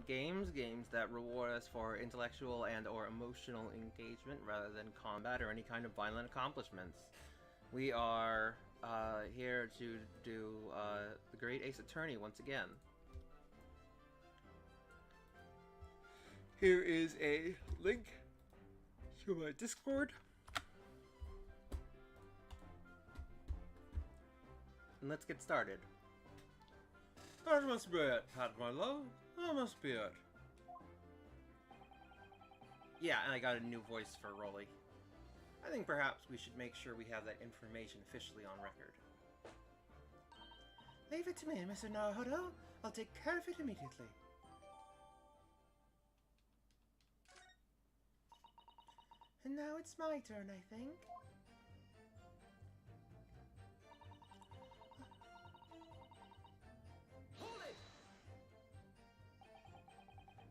games, games that reward us for intellectual and or emotional engagement rather than combat or any kind of violent accomplishments. We are here to do the Great Ace Attorney once again. Here is a link to my Discord. And let's get started. That must be it, Pat, my love. That must be it. Yeah, and I got a new voice for Rolly. I think perhaps we should make sure we have that information officially on record. Leave it to me, Mr. Naruhodo. I'll take care of it immediately. And now it's my turn, I think.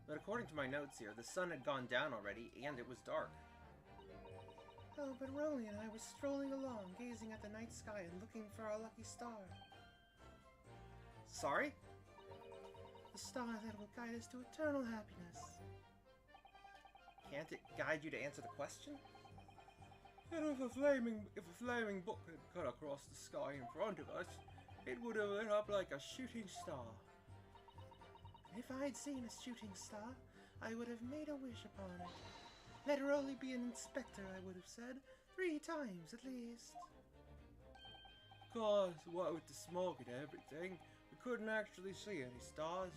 But according to my notes here, the sun had gone down already, and it was dark. Oh, but Rolly and I were strolling along, gazing at the night sky and looking for our lucky star. Sorry? The star that will guide us to eternal happiness. Can't it guide you to answer the question? And if a flaming book had cut across the sky in front of us, it would have lit up like a shooting star. If I'd seen a shooting star, I would have made a wish upon it. Let Rolly be an inspector, I would have said, 3 times at least. Of course, what with the smoke and everything, we couldn't actually see any stars.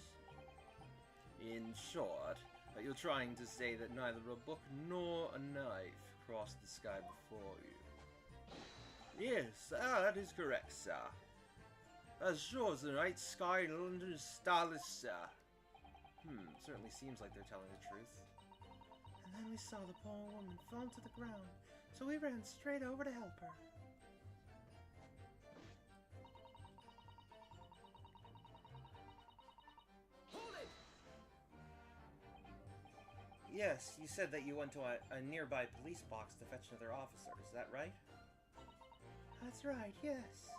In short, you're trying to say that neither a book nor a knife crossed the sky before you. Yes, that is correct, sir. As sure as the night sky in London is starless, sir. Certainly seems like they're telling the truth. And then we saw the poor woman fall to the ground, so we ran straight over to help her. Hold it! Yes, you said that you went to a nearby police box to fetch another officer, is that right? That's right, yes.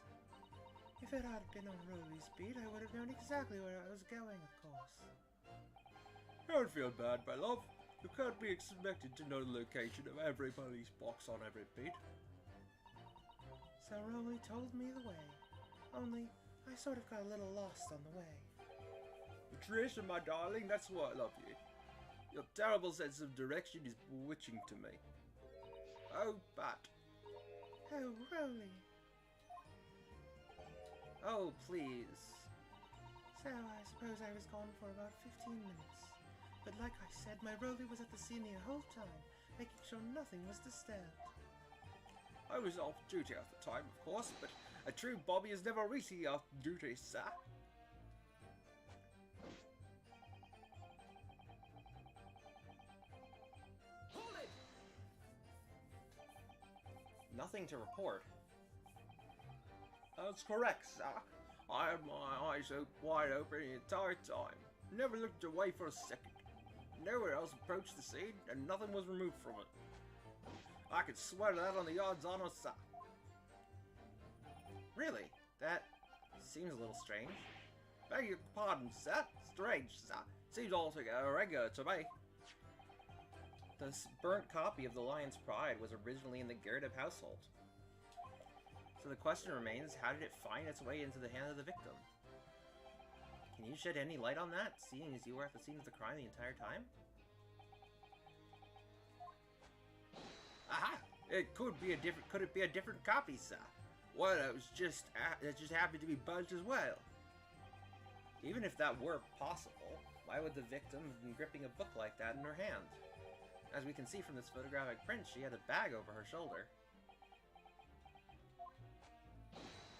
If it had been on Rolly's beat, I would have known exactly where I was going, of course. Don't feel bad, my love. You can't be expected to know the location of every police box on every beat. So Rolly told me the way. Only, I sort of got a little lost on the way. Patricia, my darling, that's why I love you. Your terrible sense of direction is bewitching to me. Oh, Pat. Oh, Rolly. Oh, please. So, I suppose I was gone for about 15 minutes. But like I said, my Rolly was at the scene the whole time, making sure nothing was disturbed. I was off duty at the time, of course, but a true Bobby is never really off duty, sir. Hold it! Nothing to report. That's correct, sir. I had my eyes wide open the entire time. Never looked away for a second. Nowhere else approached the scene, and nothing was removed from it. I could swear to that on the odds on us, sir. Really? That seems a little strange. Beg your pardon, sir. Strange, sir. Seems altogether regular to me. The burnt copy of The Lion's Pride was originally in the Gerda household. So the question remains, how did it find its way into the hand of the victim? Can you shed any light on that, seeing as you were at the scene of the crime the entire time? Aha! Could it be a different copy, sir? Well, it just happened to be bugged as well. Even if that were possible, why would the victim have been gripping a book like that in her hand? As we can see from this photographic print, she had a bag over her shoulder.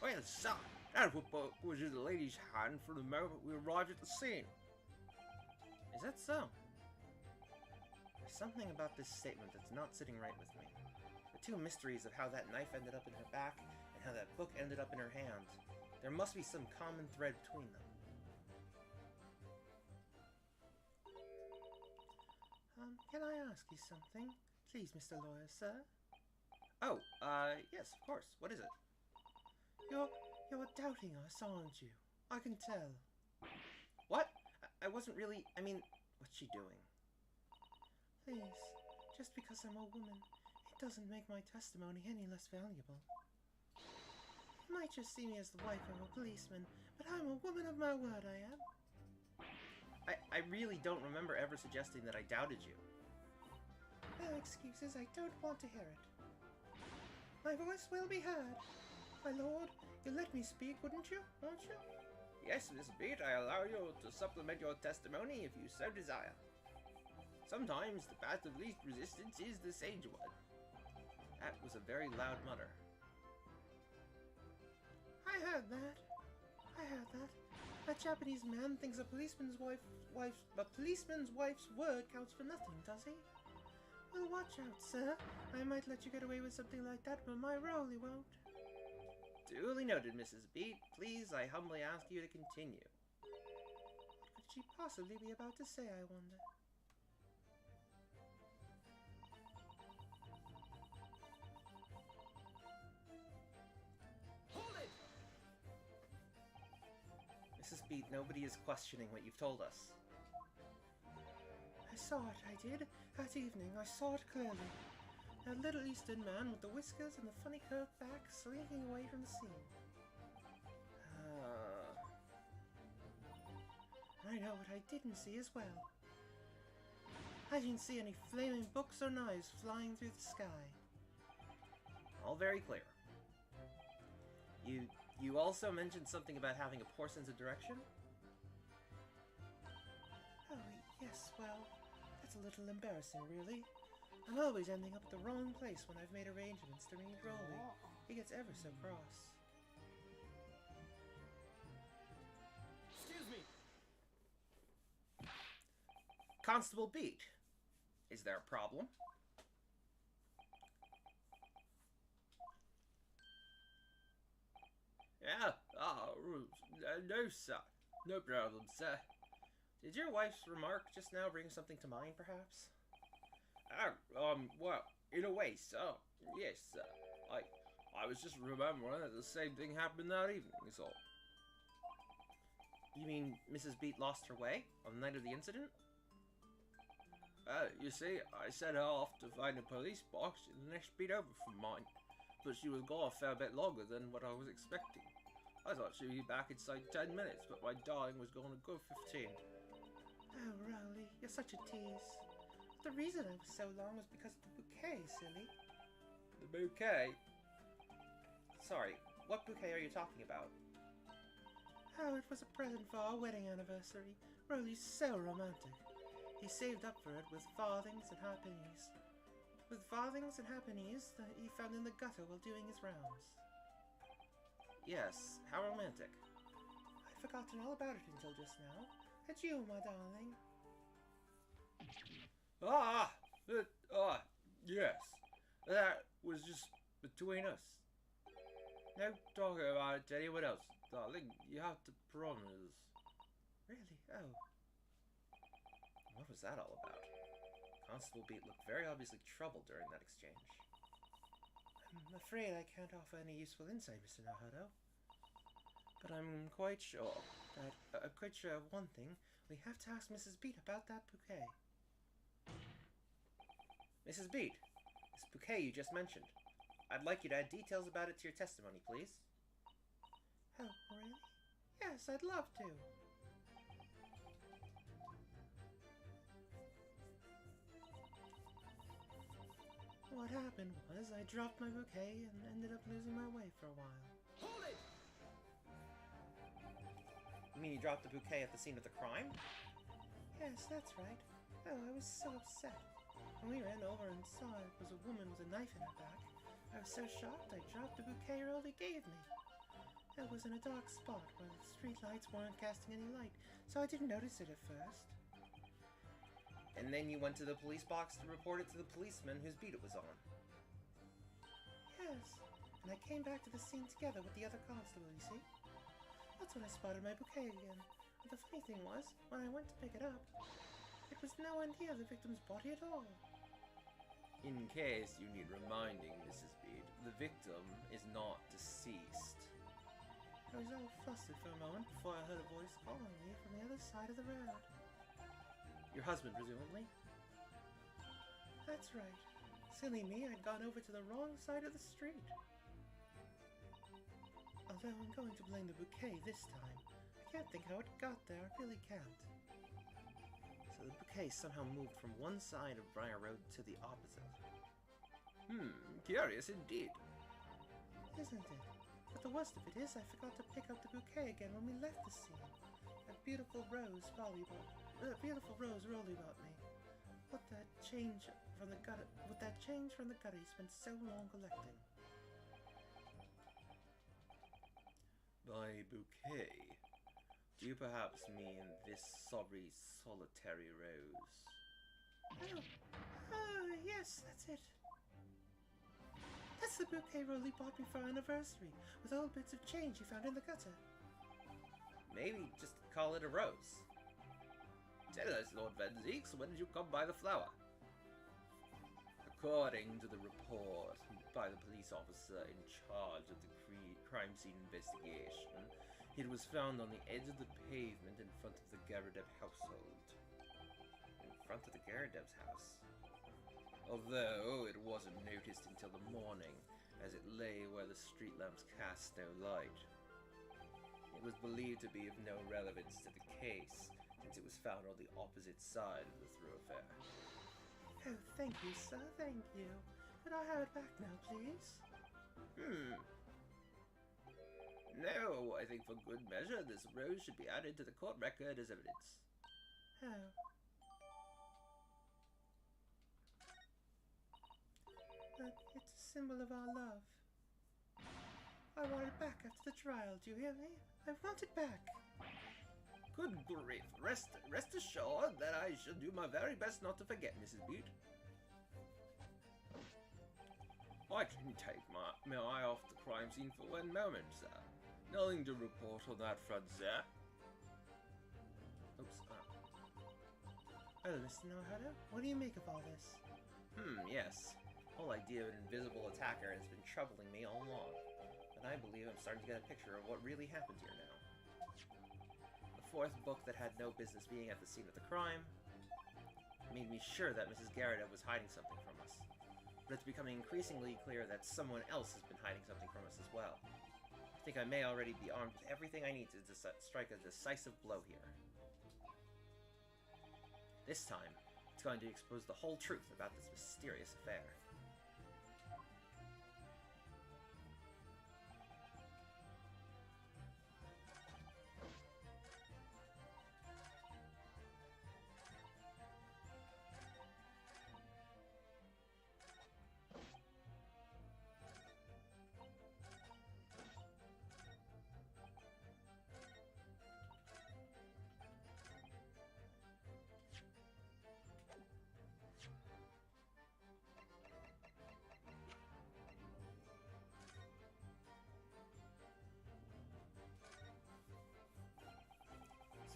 Well, sir, that book was in the lady's hand from the moment we arrived at the scene. Is that so? There's something about this statement that's not sitting right with me. The 2 mysteries of how that knife ended up in her back and how that book ended up in her hand. There must be some common thread between them. Can I ask you something? Please, Mr. Lawyer, sir? Oh, yes, of course. What is it? You're doubting us, aren't you? I can tell. What? I wasn't really... I mean, what's she doing? Please, just because I'm a woman, it doesn't make my testimony any less valuable. You might just see me as the wife of a policeman, but I'm a woman of my word, I am. I really don't remember ever suggesting that I doubted you. No excuses, I don't want to hear it. My voice will be heard. My lord, you'll let me speak, wouldn't you? Won't you? Yes, Miss Beat, I allow you to supplement your testimony if you so desire. Sometimes the path of least resistance is the sage one. That was a very loud mutter. I heard that. A Japanese man thinks a policeman's wife's word counts for nothing, does he? Well, watch out, sir. I might let you get away with something like that, but my Rolly won't. Duly noted, Mrs. Beat. Please, I humbly ask you to continue. What could she possibly be about to say, I wonder? Hold it! Mrs. Beat, nobody is questioning what you've told us. I saw it, I did. That evening, I saw it clearly. That little Eastern man with the whiskers and the funny curved back slinking away from the scene. I know what I didn't see as well. I didn't see any flaming books or knives flying through the sky. All very clear. You also mentioned something about having a poor sense of direction? Oh, yes, well, that's a little embarrassing, really. I'm always ending up at the wrong place when I've made arrangements to meet Rolly. He gets ever so cross. Excuse me! Constable Beat, is there a problem? Yeah, no, sir. No problem, sir. Did your wife's remark just now bring something to mind, perhaps? Well, in a way, sir. Yes, sir. I was just remembering that the same thing happened that evening, is all. You mean Mrs. Beat lost her way on the night of the incident? You see, I set her off to find a police box in the next beat over from mine, but she was gone a fair bit longer than what I was expecting. I thought she'd be back inside 10 minutes, but my darling was gone a good 15. Oh, Rowley, you're such a tease. The reason I was so long was because of the bouquet, silly. The bouquet? Sorry, what bouquet are you talking about? Oh, it was a present for our wedding anniversary. Rowley's so romantic. He saved up for it with farthings and halfpennies. With farthings and halfpennies that he found in the gutter while doing his rounds. Yes, how romantic. I'd forgotten all about it until just now. And you, my darling. Yes. That was just between us. No talking about it to anyone else, darling. You have to promise. Really? Oh. What was that all about? Constable Beat looked very obviously troubled during that exchange. I'm afraid I can't offer any useful insight, Mr. Naruto. But I'm quite sure of one thing. We have to ask Mrs. Beat about that bouquet. Mrs. Beat, this bouquet you just mentioned. I'd like you to add details about it to your testimony, please. Oh, really? Yes, I'd love to. What happened was I dropped my bouquet and ended up losing my way for a while. Hold it! You mean you dropped the bouquet at the scene of the crime? Yes, that's right. Oh, I was so upset. When we ran over and saw it was a woman with a knife in her back, I was so shocked I dropped the bouquet Rolly gave me. It was in a dark spot where the street lights weren't casting any light, so I didn't notice it at first. And then you went to the police box to report it to the policeman whose beat it was on. Yes, and I came back to the scene together with the other constable, you see. That's when I spotted my bouquet again. And the funny thing was, when I went to pick it up, it was nowhere near the victim's body at all. In case you need reminding, Mrs. Beat, the victim is not deceased. I was all flustered for a moment before I heard a voice calling me from the other side of the road. Your husband, presumably? That's right. Silly me, I'd gone over to the wrong side of the street. Although I'm going to blame the bouquet this time. I can't think how it got there, I really can't. So the bouquet somehow moved from one side of Briar Road to the opposite. Curious indeed. Isn't it? But the worst of it is I forgot to pick up the bouquet again when we left the scene. That beautiful rose rolled about me. With that change from the gutter he spent so long collecting. By bouquet, do you perhaps mean this sorry, solitary rose? Oh, yes, that's it. That's the bouquet Rolly bought me for our anniversary, with old bits of change he found in the gutter. Maybe just call it a rose. Tell us, Lord Van Zeeks, when did you come by the flower? According to the report by the police officer in charge of the crime scene investigation, it was found on the edge of the pavement in front of the Garadev household. In front of the Garadev's house? Although it wasn't noticed until the morning, as it lay where the street lamps cast no light. It was believed to be of no relevance to the case, since it was found on the opposite side of the thoroughfare. Oh, thank you, sir, thank you. Could I have it back now, please? No, I think for good measure, this rose should be added to the court record as evidence. Oh. But it's a symbol of our love. I want it back after the trial, do you hear me? I want it back. Good grief, rest assured that I shall do my very best not to forget, Mrs. Butte. I can take my eye off the crime scene for one moment, sir. Nothing to report on that front, sir. Oops. Oh, Mr. Nohara, what do you make of all this? Yes. The whole idea of an invisible attacker has been troubling me all along. But I believe I'm starting to get a picture of what really happened here now. The fourth book that had no business being at the scene of the crime made me sure that Mrs. Garadev was hiding something from us. But it's becoming increasingly clear that someone else has been hiding something from us as well. I think I may already be armed with everything I need to strike a decisive blow here. This time, it's going to expose the whole truth about this mysterious affair.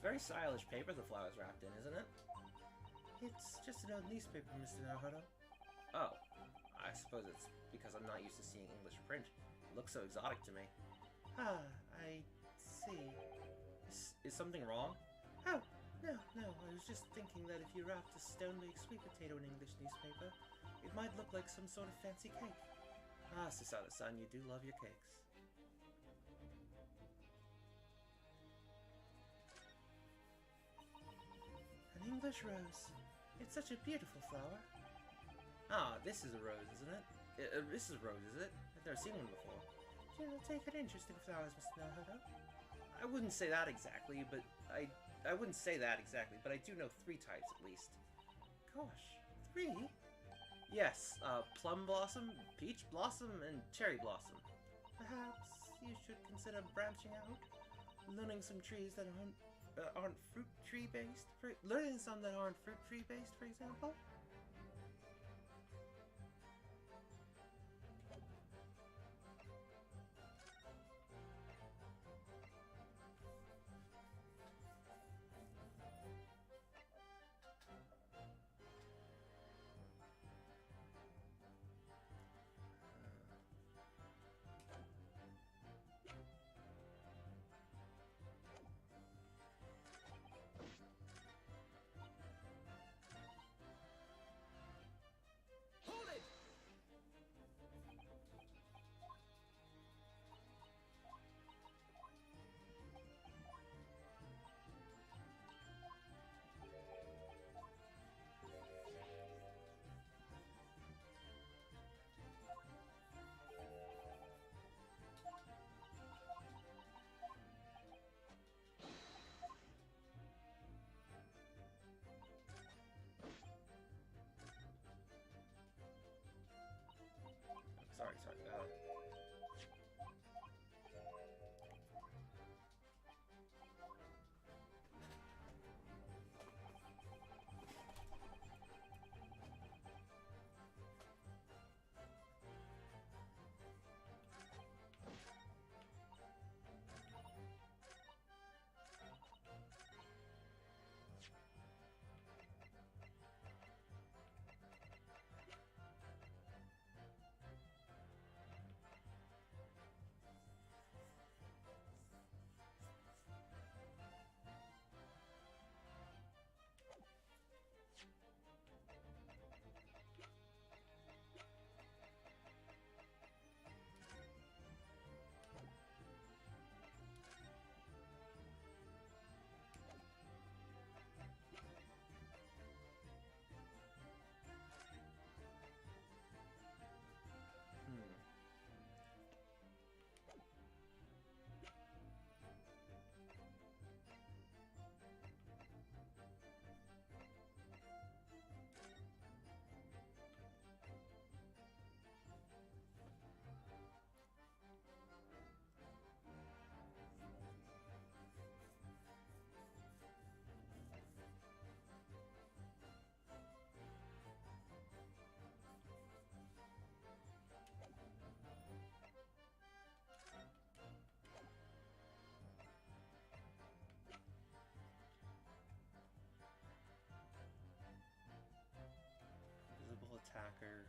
Very stylish paper the flower's wrapped in, isn't it? It's just an old newspaper, Mr. Naruto. Oh, I suppose it's because I'm not used to seeing English print. It looks so exotic to me. Ah, I see. Is something wrong? Oh, no. I was just thinking that if you wrapped a stone-baked sweet potato in English newspaper, it might look like some sort of fancy cake. Ah, Susada-san, you do love your cakes. English rose. It's such a beautiful flower. Ah, this is a rose, isn't it? This is a rose, is it? I've never seen one before. Do you take an interest in flowers, Mr. Naruto? I wouldn't say that exactly, but I do know 3 types at least. Gosh, 3? Yes, plum blossom, peach blossom, and cherry blossom. Perhaps you should consider branching out, learning some trees that aren't fruit tree based. Learning some that aren't fruit tree based, for example. attacker.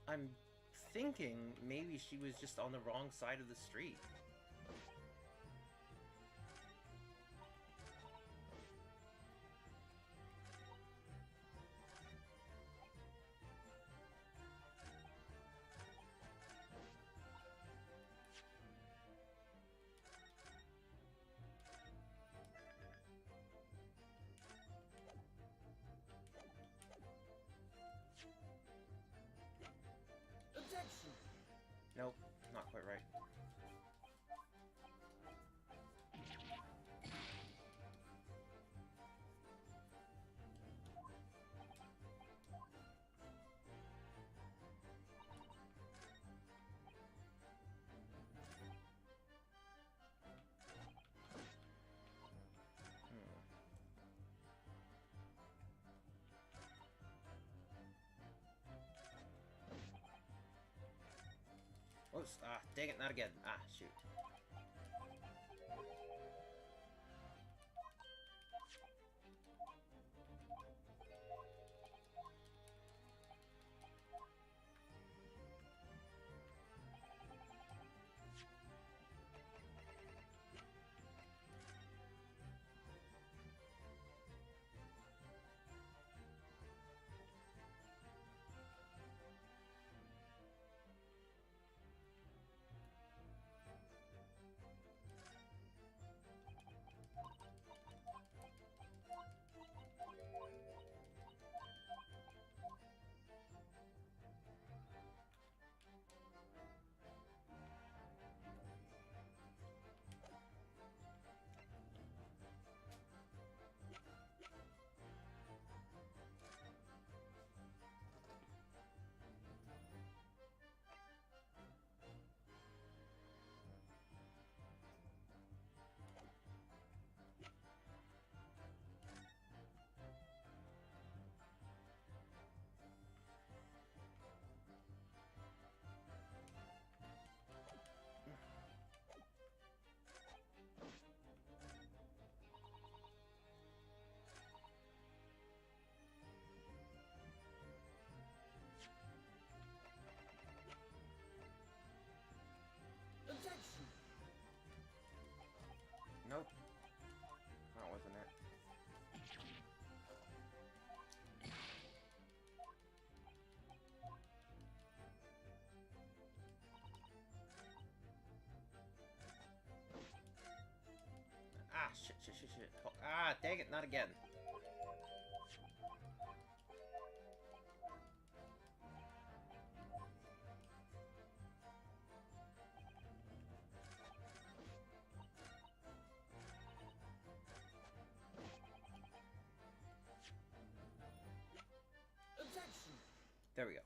I'm thinking maybe she was just on the wrong side of the street. Objection! Nope, not quite right. Oops, dang it, not again. Ah, shoot. Objection! Nope. That wasn't it. Ah, shit. Oh, ah, dang it, not again. Objection! There we go.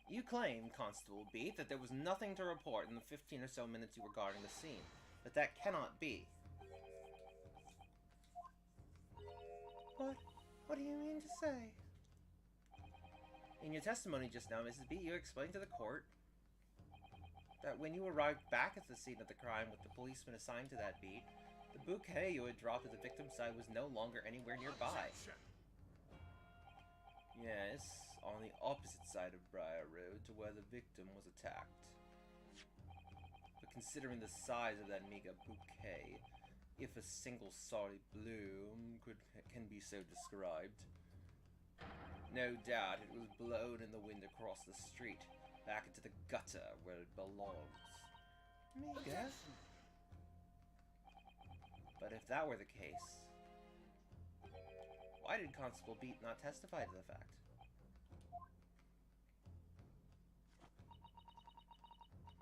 You claim, Constable Beat, that there was nothing to report in the 15 or so minutes you were guarding the scene. But that cannot be. What do you mean to say? In your testimony just now, Mrs. B, you explained to the court that when you arrived back at the scene of the crime with the policeman assigned to that beat, the bouquet you had dropped at the victim's side was no longer anywhere nearby. Yes, on the opposite side of Briar Road to where the victim was attacked. But considering the size of that meager bouquet, if a single sorry bloom can be so described, no doubt it was blown in the wind across the street, back into the gutter where it belongs. Meager? But if that were the case, why did Constable Beat not testify to the fact?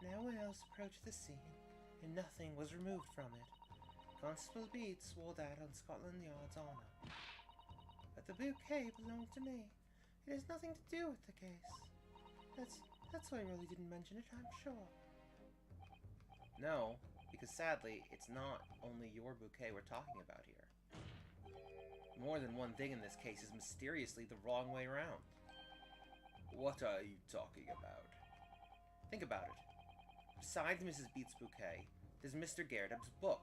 No one else approached the scene, and nothing was removed from it. Constable Beat swore that on Scotland Yard's honor. But the bouquet belonged to me. It has nothing to do with the case. That's why I really didn't mention it, I'm sure. No, because sadly, it's not only your bouquet we're talking about here. More than one thing in this case is mysteriously the wrong way around. What are you talking about? Think about it. Besides Mrs. Beat's bouquet, there's Mr. Garredub's book.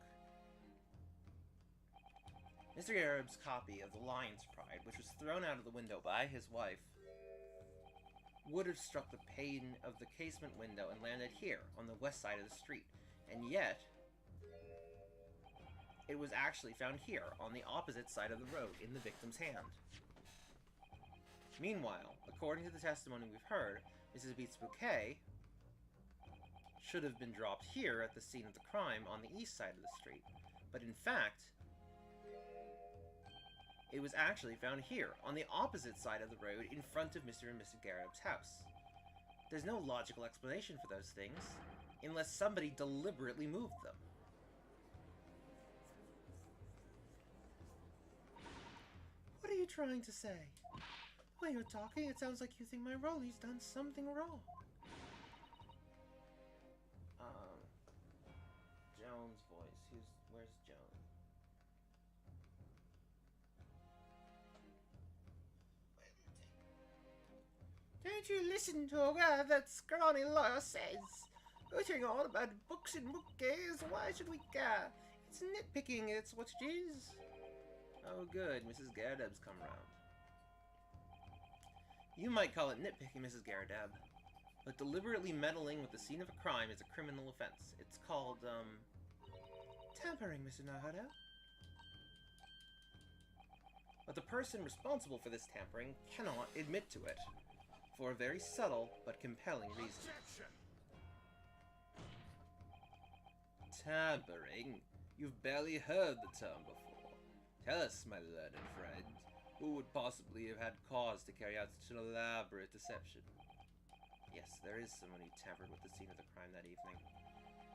Mr. Garredub's copy of The Lion's Pride, which was thrown out of the window by his wife, would have struck the pane of the casement window and landed here, on the west side of the street. And yet, it was actually found here, on the opposite side of the road, in the victim's hand. Meanwhile, according to the testimony we've heard, Mrs. Beat's bouquet should have been dropped here at the scene of the crime on the east side of the street. But in fact, it was actually found here, on the opposite side of the road, in front of Mr. and Mrs. Garredub's house. There's no logical explanation for those things, unless somebody deliberately moved them. What are you trying to say? When you're talking, it sounds like you think my Rolly's done something wrong. Joan's voice. Where's Joan? Don't you listen to a word that scrawny lawyer says? Uttering all about books and bouquets, why should we care? It's nitpicking, it's what it is. Oh good, Mrs. Garredub's come round. You might call it nitpicking, Mrs. Garredub, but deliberately meddling with the scene of a crime is a criminal offense. It's called, tampering, Mr. Nahada. But the person responsible for this tampering cannot admit to it, for a very subtle but compelling reason. Objection! Tampering? You've barely heard the term before. Tell us, my learned friend, who would possibly have had cause to carry out such an elaborate deception? Yes, there is someone who tampered with the scene of the crime that evening.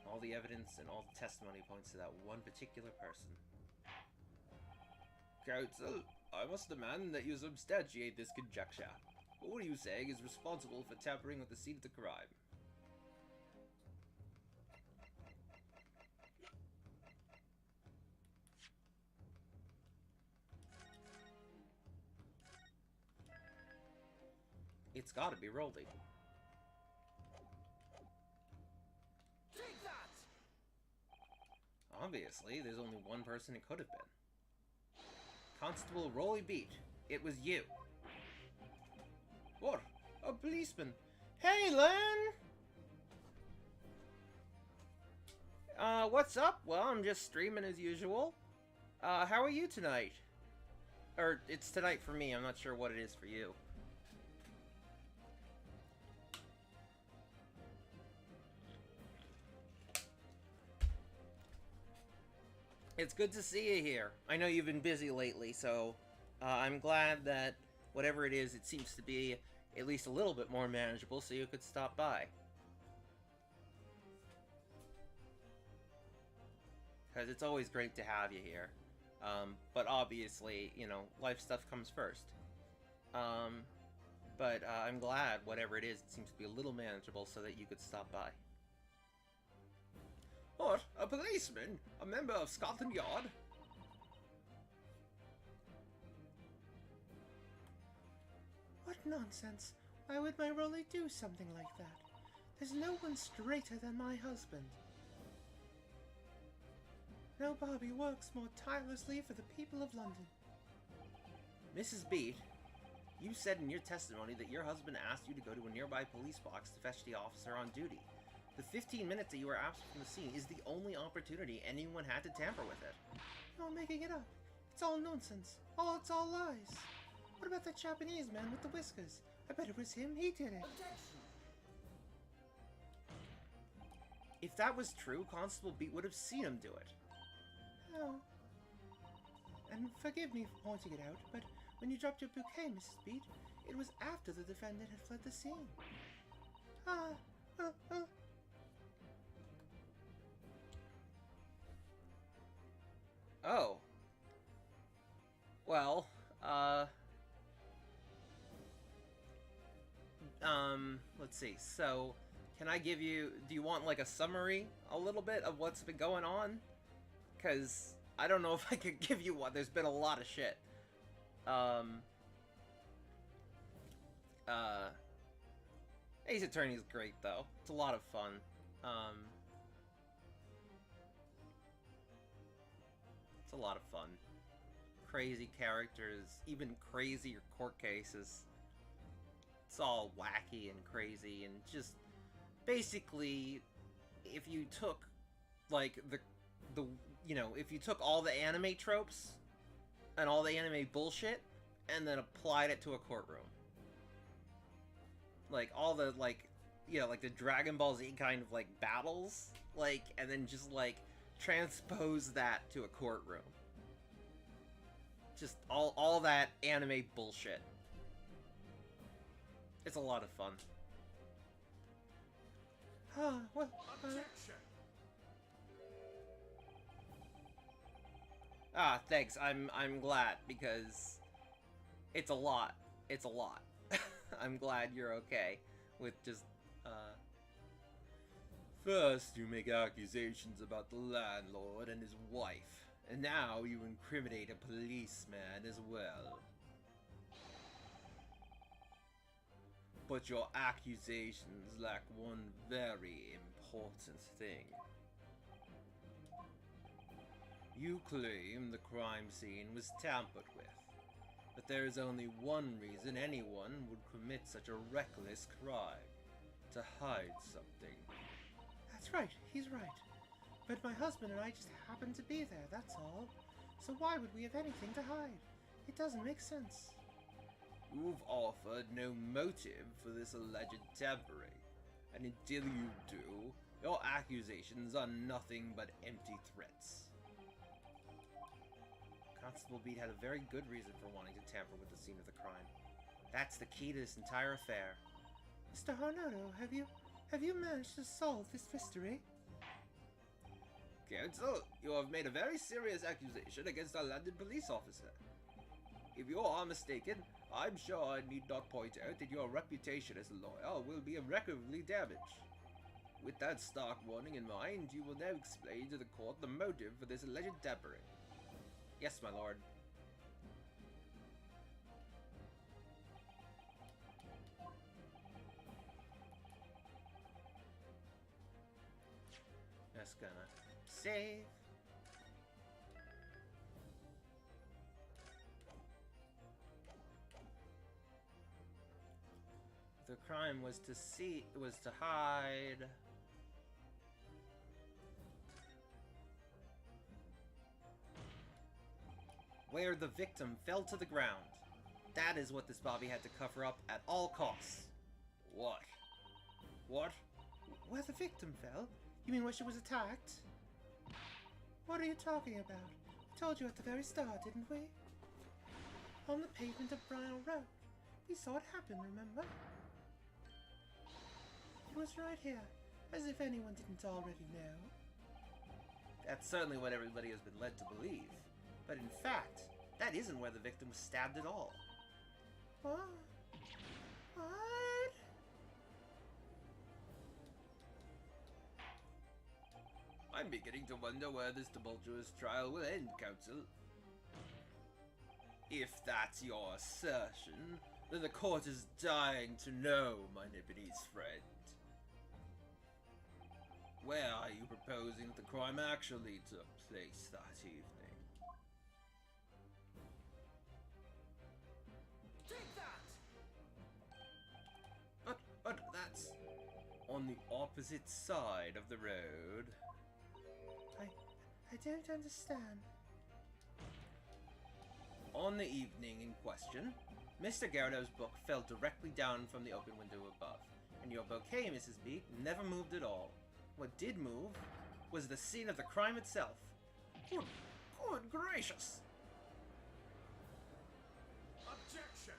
All the evidence and all the testimony points to that one particular person. Counsel, I must demand that you substantiate this conjecture. Who are you saying is responsible for tampering with the scene of the crime? It's gotta be Roldy. Take that! Obviously, there's only one person it could have been. Constable Rolly Beat, it was you. What? A policeman? Hey, Len! What's up? Well, I'm just streaming as usual. How are you tonight? Or, it's tonight for me, I'm not sure what it is for you. It's good to see you here. I know you've been busy lately, so I'm glad that whatever it is, it seems to be at least a little bit more manageable, so you could stop by. Because it's always great to have you here. But obviously, you know, life stuff comes first. But I'm glad, whatever it is, it seems to be a little manageable so that you could stop by. What? A policeman? A member of Scotland Yard? What nonsense. Why would my Rolly do something like that? There's no one straighter than my husband. No Bobby works more tirelessly for the people of London. Mrs. Beat, you said in your testimony that your husband asked you to go to a nearby police box to fetch the officer on duty. The 15 minutes that you were absent from the scene is the only opportunity anyone had to tamper with it. You're making it up. It's all nonsense. It's all lies. What about that Japanese man with the whiskers? I bet it was him. He did it. Objection! If that was true, Constable Beat would have seen him do it. Oh. And forgive me for pointing it out, but when you dropped your bouquet, Mrs. Beat, it was after the defendant had fled the scene. Oh. Well, let's see. So, can I give you, do you want like a summary a little bit of what's been going on? Because I don't know if I could give you one. There's been a lot of shit. Hey Ace Attorney is great, though. It's a lot of fun. It's a lot of fun. Crazy characters, even crazier court cases. It's all wacky and crazy, and just basically, if you took like if you took all the anime tropes and all the anime bullshit and then applied it to a courtroom, like all the like the Dragon Ball Z kind of like battles, like, and then just like transpose that to a courtroom. Just all that anime bullshit. It's a lot of fun. Well, Objection. Thanks. I'm glad, because it's a lot. It's a lot. I'm glad you're okay with just First, you make accusations about the landlord and his wife, and now you incriminate a policeman as well. But your accusations lack one very important thing. You claim the crime scene was tampered with, but there is only one reason anyone would commit such a reckless crime: to hide something. that's right, he's right. But my husband and I just happened to be there, that's all. So why would we have anything to hide? It doesn't make sense. You've offered no motive for this alleged tampering, and until you do, your accusations are nothing but empty threats. Constable Beat had a very good reason for wanting to tamper with the scene of the crime. That's the key to this entire affair. Mr. Harnoto, have you managed to solve this mystery? Counsel, you have made a very serious accusation against our London police officer. If you are mistaken, I'm sure I need not point out that your reputation as a lawyer will be irreparably damaged. With that stark warning in mind, you will now explain to the court the motive for this alleged tampering. Yes, my lord. Just gonna save. The crime was to hide. Where the victim fell to the ground. That is what this Bobby had to cover up at all costs. What? What? Where the victim fell? You mean where she was attacked? What are you talking about? We told you at the very start, didn't we? On the pavement of Bridle Road. We saw it happen, remember? It was right here, as if anyone didn't already know. That's certainly what everybody has been led to believe. But in fact, that isn't where the victim was stabbed at all. What? What? I'm beginning to wonder where this tumultuous trial will end, Counsel. If that's your assertion, then the court is dying to know, my Nipponese friend. Where are you proposing that the crime actually took place that evening? Take that! But that's on the opposite side of the road. I don't understand. On the evening in question, Mr. Gyarados' book fell directly down from the open window above, and your bouquet, Mrs. B, never moved at all. What did move was the scene of the crime itself. Good gracious! Objection!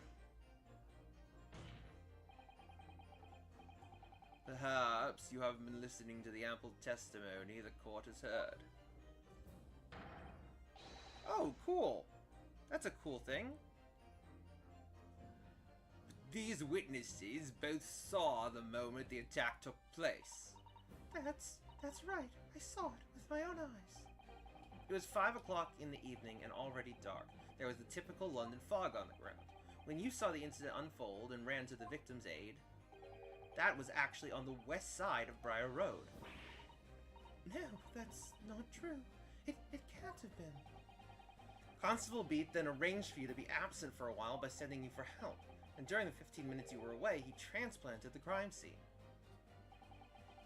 Perhaps you haven't been listening to the ample testimony the court has heard. Oh, cool. That's a cool thing. These witnesses both saw the moment the attack took place. That's right. I saw it with my own eyes. It was 5 o'clock in the evening and already dark. There was the typical London fog on the ground. When you saw the incident unfold and ran to the victim's aid... That was actually on the west side of Briar Road. No, that's not true. It can't have been. Constable Beat then arranged for you to be absent for a while by sending you for help, and during the 15 minutes you were away, he transplanted the crime scene.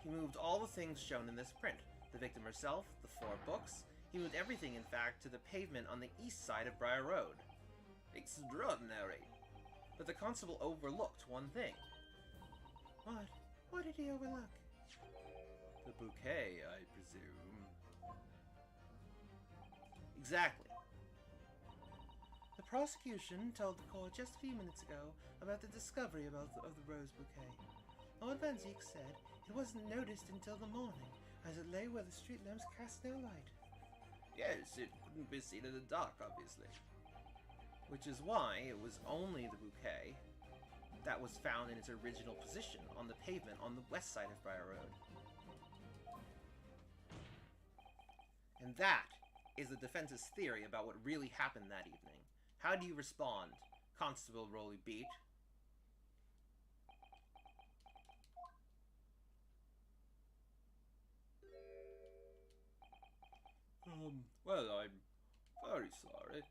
He moved all the things shown in this print, the victim herself, the 4 books. He moved everything, in fact, to the pavement on the east side of Briar Road. Extraordinary. But the constable overlooked one thing. What? What did he overlook? The bouquet, I presume. Exactly. The prosecution told the court just a few minutes ago about the discovery of the rose bouquet. Lord Van Zeek said it wasn't noticed until the morning, as it lay where the street lamps cast no light. Yes, it couldn't be seen in the dark, obviously. Which is why it was only the bouquet that was found in its original position on the pavement on the west side of Briar Road. And that is the defense's theory about what really happened that evening. How do you respond, Constable Rolly Beat? Well, I'm very sorry.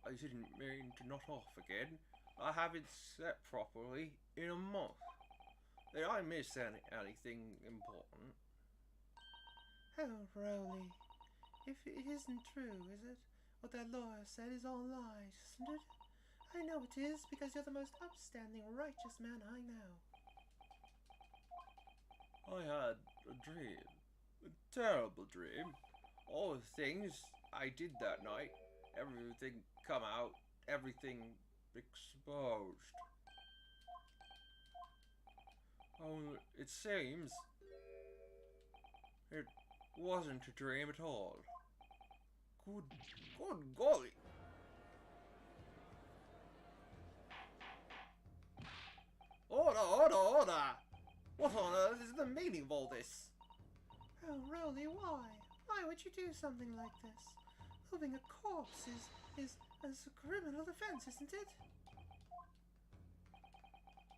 I didn't mean to nod off again. I haven't slept properly in a month. Did I miss anything important? Oh, Rowley. If it isn't true, is it? What that lawyer said is all lies, isn't it? I know it is, because you're the most upstanding, righteous man I know. I had a dream. A terrible dream. All the things I did that night. Everything come out. Everything exposed. Oh, it seems it wasn't a dream at all. Good golly. Order! What on earth is the meaning of all this? Oh, Rowley, why? Why would you do something like this? Moving a corpse is a criminal offense, isn't it?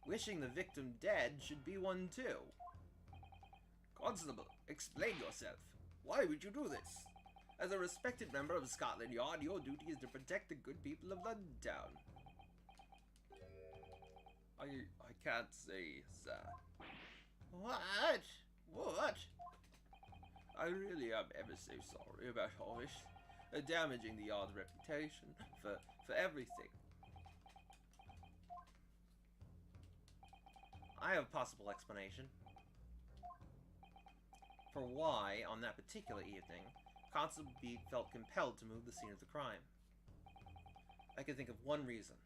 Wishing the victim dead should be one too. Constable, explain yourself. Why would you do this? As a respected member of Scotland Yard, your duty is to protect the good people of London Town. I can't say, sir. What? What? I really am ever so sorry about all this. Damaging the Yard's reputation for everything. I have a possible explanation for why, on that particular evening, Constable Beat felt compelled to move the scene of the crime. I can think of one reason.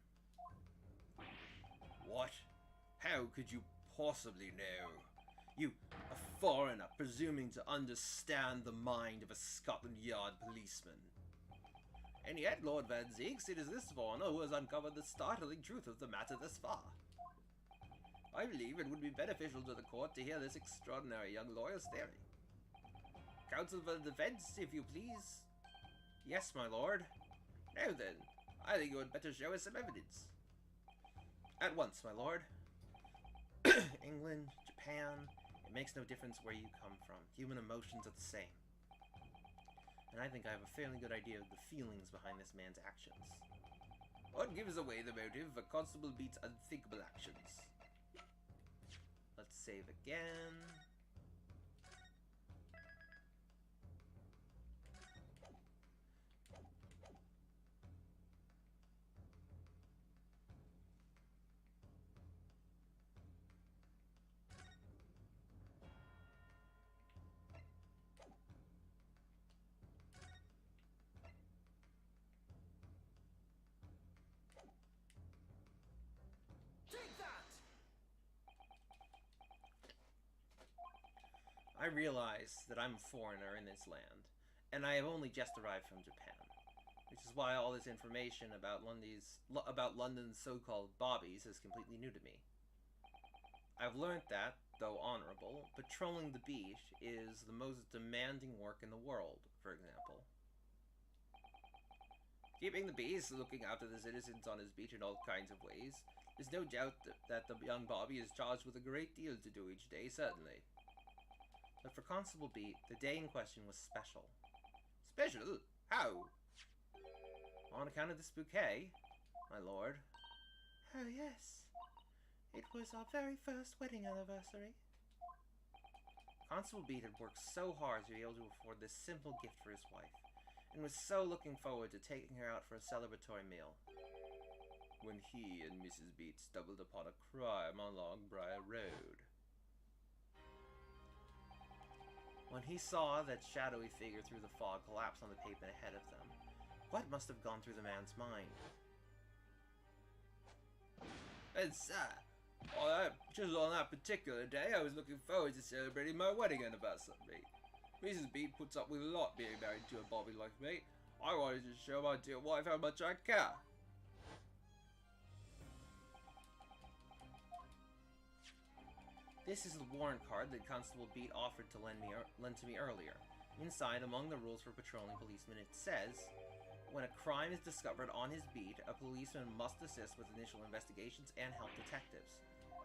What? How could you possibly know? You, a foreigner, presuming to understand the mind of a Scotland Yard policeman. And yet, Lord Van Zeeks, it is this foreigner who has uncovered the startling truth of the matter thus far. I believe it would be beneficial to the court to hear this extraordinary young lawyer's theory. Counsel for the defense, if you please. Yes, my lord. Now then, I think you had better show us some evidence. At once, my lord. England, Japan, it makes no difference where you come from. Human emotions are the same. And I think I have a fairly good idea of the feelings behind this man's actions. What gives away the motive for Constable Beat's unthinkable actions? Let's save again. Take that! I realize that I'm a foreigner in this land, and I have only just arrived from Japan, which is why all this information about London's so-called bobbies is completely new to me. I've learned that, though honorable, patrolling the beach is the most demanding work in the world, for example. Keeping the peace, looking after the citizens on his beach in all kinds of ways, There's no doubt that the young Bobby is charged with a great deal to do each day, certainly. But for Constable Beat, the day in question was special. Special? How? On account of this bouquet, my lord. Oh, yes. It was our very first wedding anniversary. Constable Beat had worked so hard to be able to afford this simple gift for his wife, and was so looking forward to taking her out for a celebratory meal. When he and Mrs. Beat stumbled upon a crime on Longbriar Road. When he saw that shadowy figure through the fog collapse on the pavement ahead of them, what must have gone through the man's mind? And sir, just on that particular day, I was looking forward to celebrating my wedding anniversary. Mrs. Beat puts up with a lot being married to a Bobby like me. I wanted to show my dear wife how much I care. This is the warrant card that Constable Beat offered to lend to me earlier. Inside, among the rules for patrolling policemen, it says, when a crime is discovered on his beat, a policeman must assist with initial investigations and help detectives.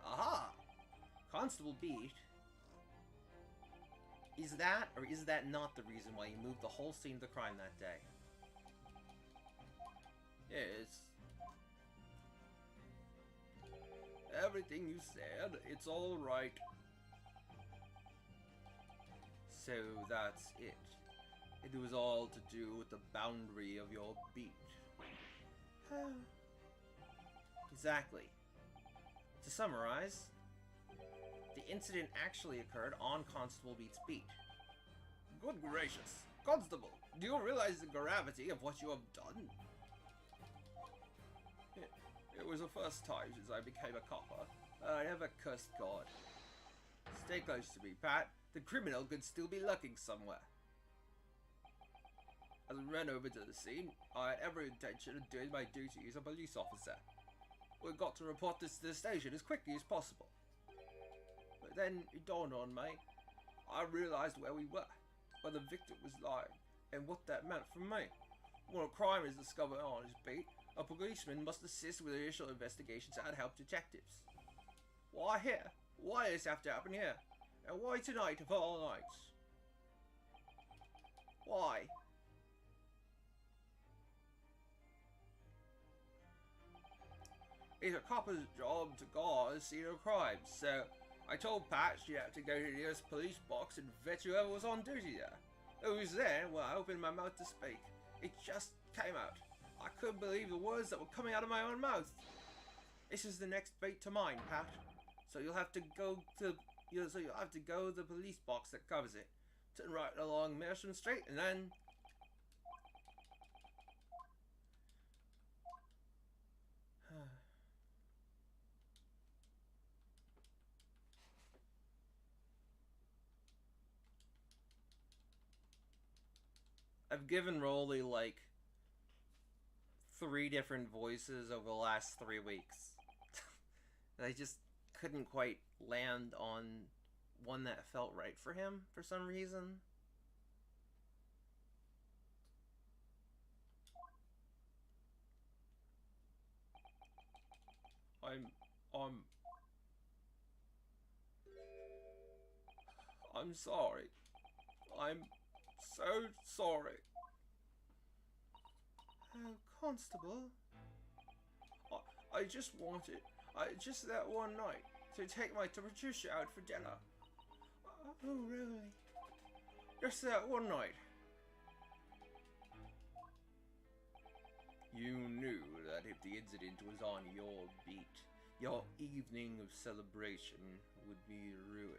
Aha! Constable Beat. Is that, or is that not the reason why you moved the whole scene of the crime that day? Yes. Everything you said, it's all right. So that's it. It was all to do with the boundary of your beat. Oh. Exactly. To summarize, the incident actually occurred on Constable Beat's beat. Good gracious. Constable, do you realize the gravity of what you have done? It was the first time since I became a copper. I never cursed God. Stay close to me, Pat. The criminal could still be lurking somewhere. As I ran over to the scene, I had every intention of doing my duty as a police officer. We've got to report this to the station as quickly as possible. But then it dawned on me. I realized where we were, where the victim was lying, and what that meant for me. When a crime is discovered on his beat, a policeman must assist with initial investigations and help detectives. Why here? Why does this have to happen here? And why tonight of all nights? Why? It's a copper's job to guard the scene of crime, so I told Pat she had to go to the nearest police box and vet whoever was on duty there. It was then when I opened my mouth to speak. It just came out. I couldn't believe the words that were coming out of my own mouth. This is the next beat to mine, Pat. So you'll have to go to the police box that covers it. Turn right along Mersham Street, and then I've given Rolly like 3 different voices over the last 3 weeks. And I just couldn't quite land on one that felt right for him for some reason. I'm sorry. I'm so sorry. Oh, Constable. I just wanted, just that one night, to take my Patricia out for dinner. Oh, really? Just that one night. You knew that if the incident was on your beat, your evening of celebration would be ruined.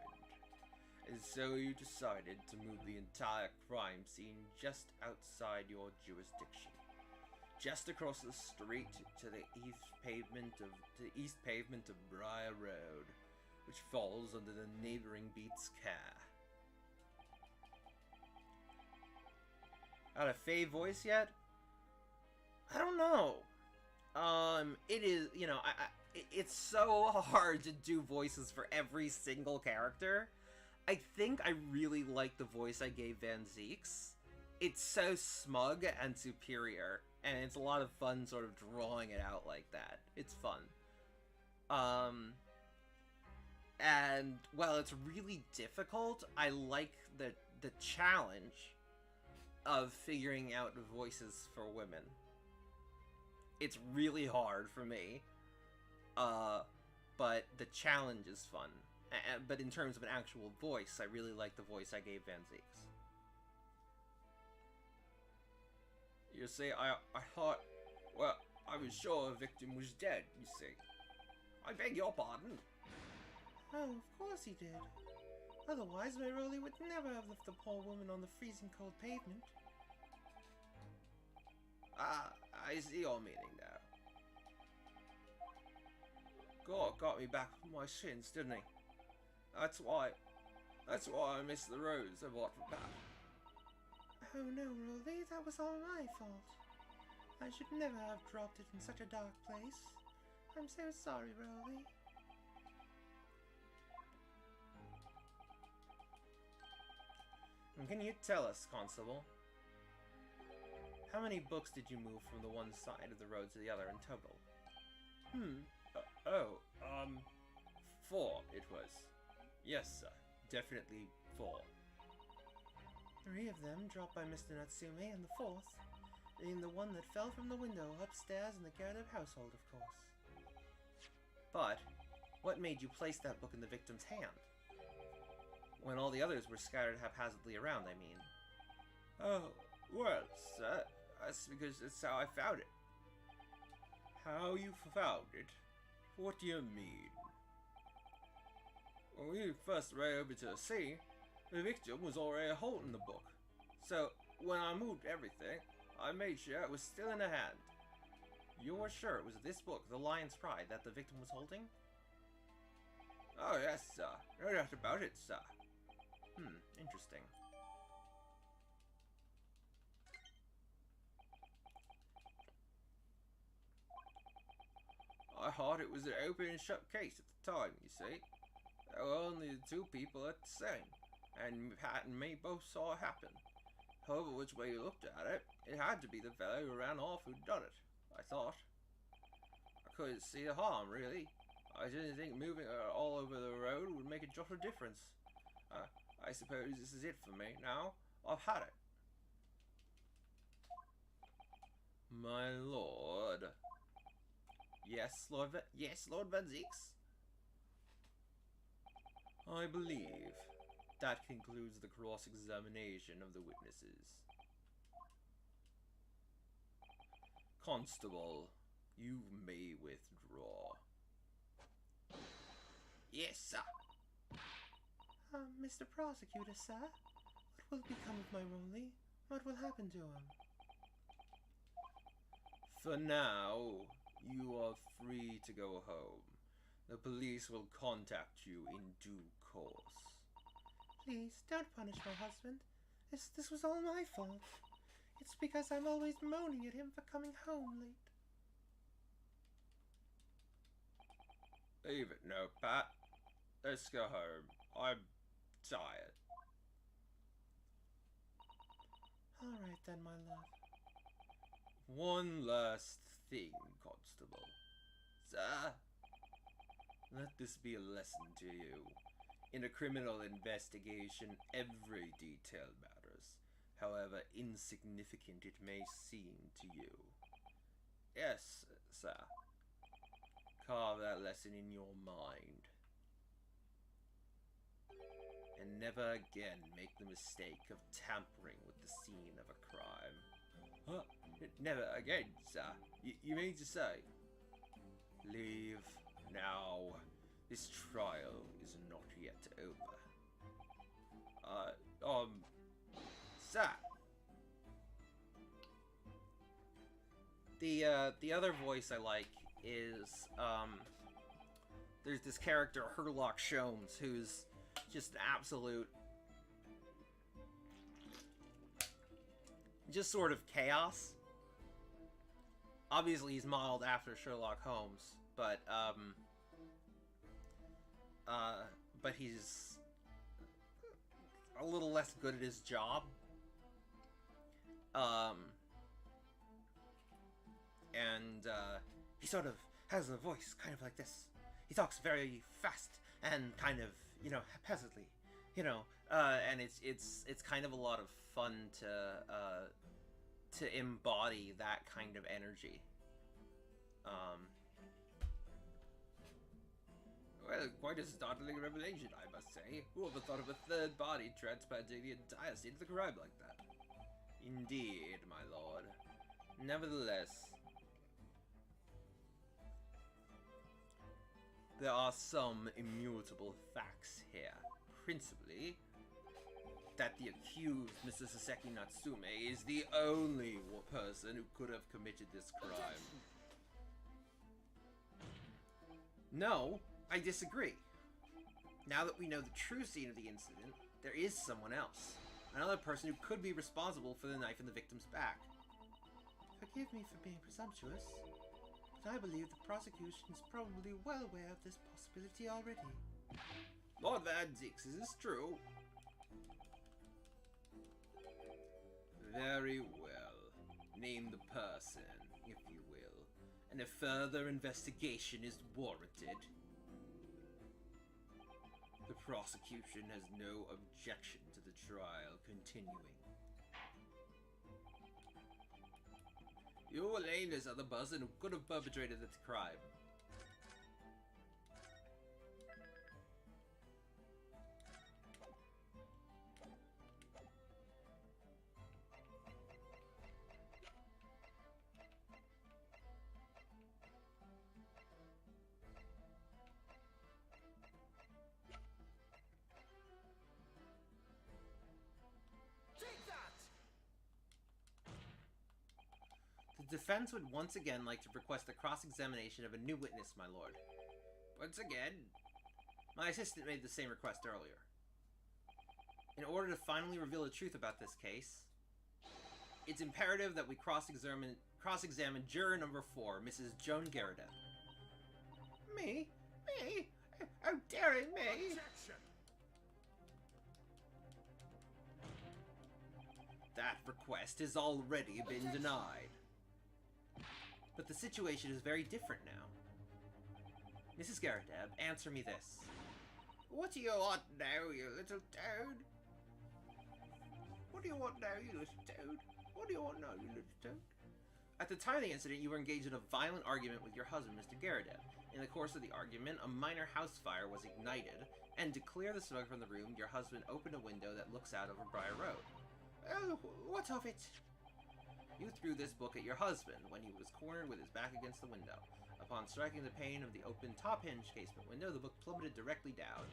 And so you decided to move the entire crime scene just outside your jurisdiction. Just across the street to the east pavement of Briar Road, which falls under the neighboring beat's care. Got a Faye voice yet? I don't know. It is, you know, it's so hard to do voices for every single character. I think I really like the voice I gave Van Zeeks. It's so smug and superior, and it's a lot of fun sort of drawing it out like that. It's fun. And while it's really difficult, I like the challenge of figuring out voices for women. It's really hard for me, but the challenge is fun. But in terms of an actual voice, I really like the voice I gave Van Zieks. You see, I thought, well, I was sure a victim was dead, you see. I beg your pardon. Oh, of course he did. Otherwise, my Rolly would never have left the poor woman on the freezing cold pavement. Ah, I see your meaning now. God got me back from my sins, didn't he? That's why I missed the rose I bought for Pat. Oh no, Rolly, that was all my fault. I should never have dropped it in such a dark place. I'm so sorry, Rolly. And can you tell us, Constable, how many books did you move from the one side of the road to the other in total? 4 it was. Yes, sir. Definitely 4. 3 of them dropped by Mr. Natsume, and the 4th being the one that fell from the window upstairs in the Gerda household, of course. But what made you place that book in the victim's hand? When all the others were scattered haphazardly around, I mean. Oh, well, sir, that's because that's how I found it. How you found it? What do you mean? When we first ran over to the scene, the victim was already holding the book. So, when I moved everything, I made sure it was still in her hand. You were sure it was this book, The Lion's Pride, that the victim was holding? Oh, yes, sir. No doubt about it, sir. Interesting. I thought it was an open and shut case at the time, you see. There were only the 2 people at the scene, and Pat and me both saw it happen. However which way you looked at it, it had to be the fellow who ran off who'd done it, I thought. I couldn't see the harm, really. I didn't think moving her all over the road would make a jot of difference. I suppose this is it for me now. I've had it. My lord. Yes, Lord Van Zieks. I believe that concludes the cross-examination of the witnesses. Constable, you may withdraw. Yes, sir. Mr. Prosecutor, sir, what will become of my Rolly? What will happen to him? For now, you are free to go home. The police will contact you in due course. Please, don't punish my husband. This was all my fault. It's because I'm always moaning at him for coming home late. Leave it now, Pat. Let's go home. I'm tired. All right then, my love. One last thing, Constable. Sir, let this be a lesson to you. In a criminal investigation, every detail matters, however insignificant it may seem to you. Yes, sir. Carve that lesson in your mind. And never again make the mistake of tampering with the scene of a crime. Huh? Never again, sir. You mean to say? Leave now. This trial is not yet over. Sir. The other voice I like is, there's this character, Herlock Sholmes, who's just an absolute, just sort of chaos. Obviously, he's modeled after Sherlock Holmes, but he's a little less good at his job. And he sort of has a voice kind of like this. He talks very fast and kind of, you know, haphazardly, you know, and it's kind of a lot of fun to embody that kind of energy. Well, quite a startling revelation, I must say. Who ever thought of a third body transplanting the entire state of the crime like that? Indeed, my lord. Nevertheless, there are some immutable facts here. Principally, that the accused, Mr. Saseki Natsume, is the only person who could have committed this crime. No, I disagree. Now that we know the true scene of the incident, there is someone else. Another person who could be responsible for the knife in the victim's back. Forgive me for being presumptuous, but I believe the prosecution is probably well aware of this possibility already. Lord Van Dix, is this true? Very well. Name the person, if you will, and a further investigation is warranted. The prosecution has no objection to the trial continuing. You will name this other person who could have perpetrated this crime. The defense would once again like to request a cross-examination of a new witness, my lord. Once again? My assistant made the same request earlier. In order to finally reveal the truth about this case, it's imperative that we cross-examine juror number 4, Mrs. Joan Garridan. Me? Me? How daring me? Objection! That request has already been denied. But the situation is very different now. Mrs. Garridan, answer me this. What do you want now, you little toad? What do you want now, you little toad? What do you want now, you little toad? At the time of the incident, you were engaged in a violent argument with your husband, Mr. Garridan. In the course of the argument, a minor house fire was ignited, and to clear the smoke from the room, your husband opened a window that looks out over Briar Road. Oh, what of it? You threw this book at your husband when he was cornered with his back against the window. Upon striking the pane of the open top-hinged casement window, the book plummeted directly down,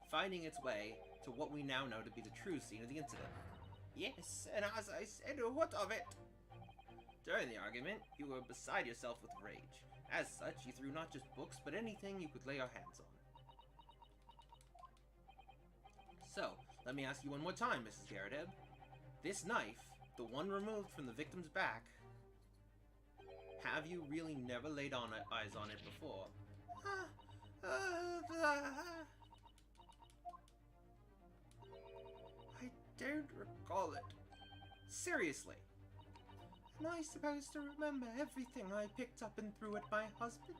finding its way to what we now know to be the true scene of the incident. Yes, and as I said, what of it? During the argument, you were beside yourself with rage. As such, you threw not just books, but anything you could lay your hands on. So, let me ask you one more time, Mrs. Garridan. This knife, the one removed from the victim's back, have you really never laid eyes on it before? I don't recall it. Seriously? Am I supposed to remember everything I picked up and threw at my husband?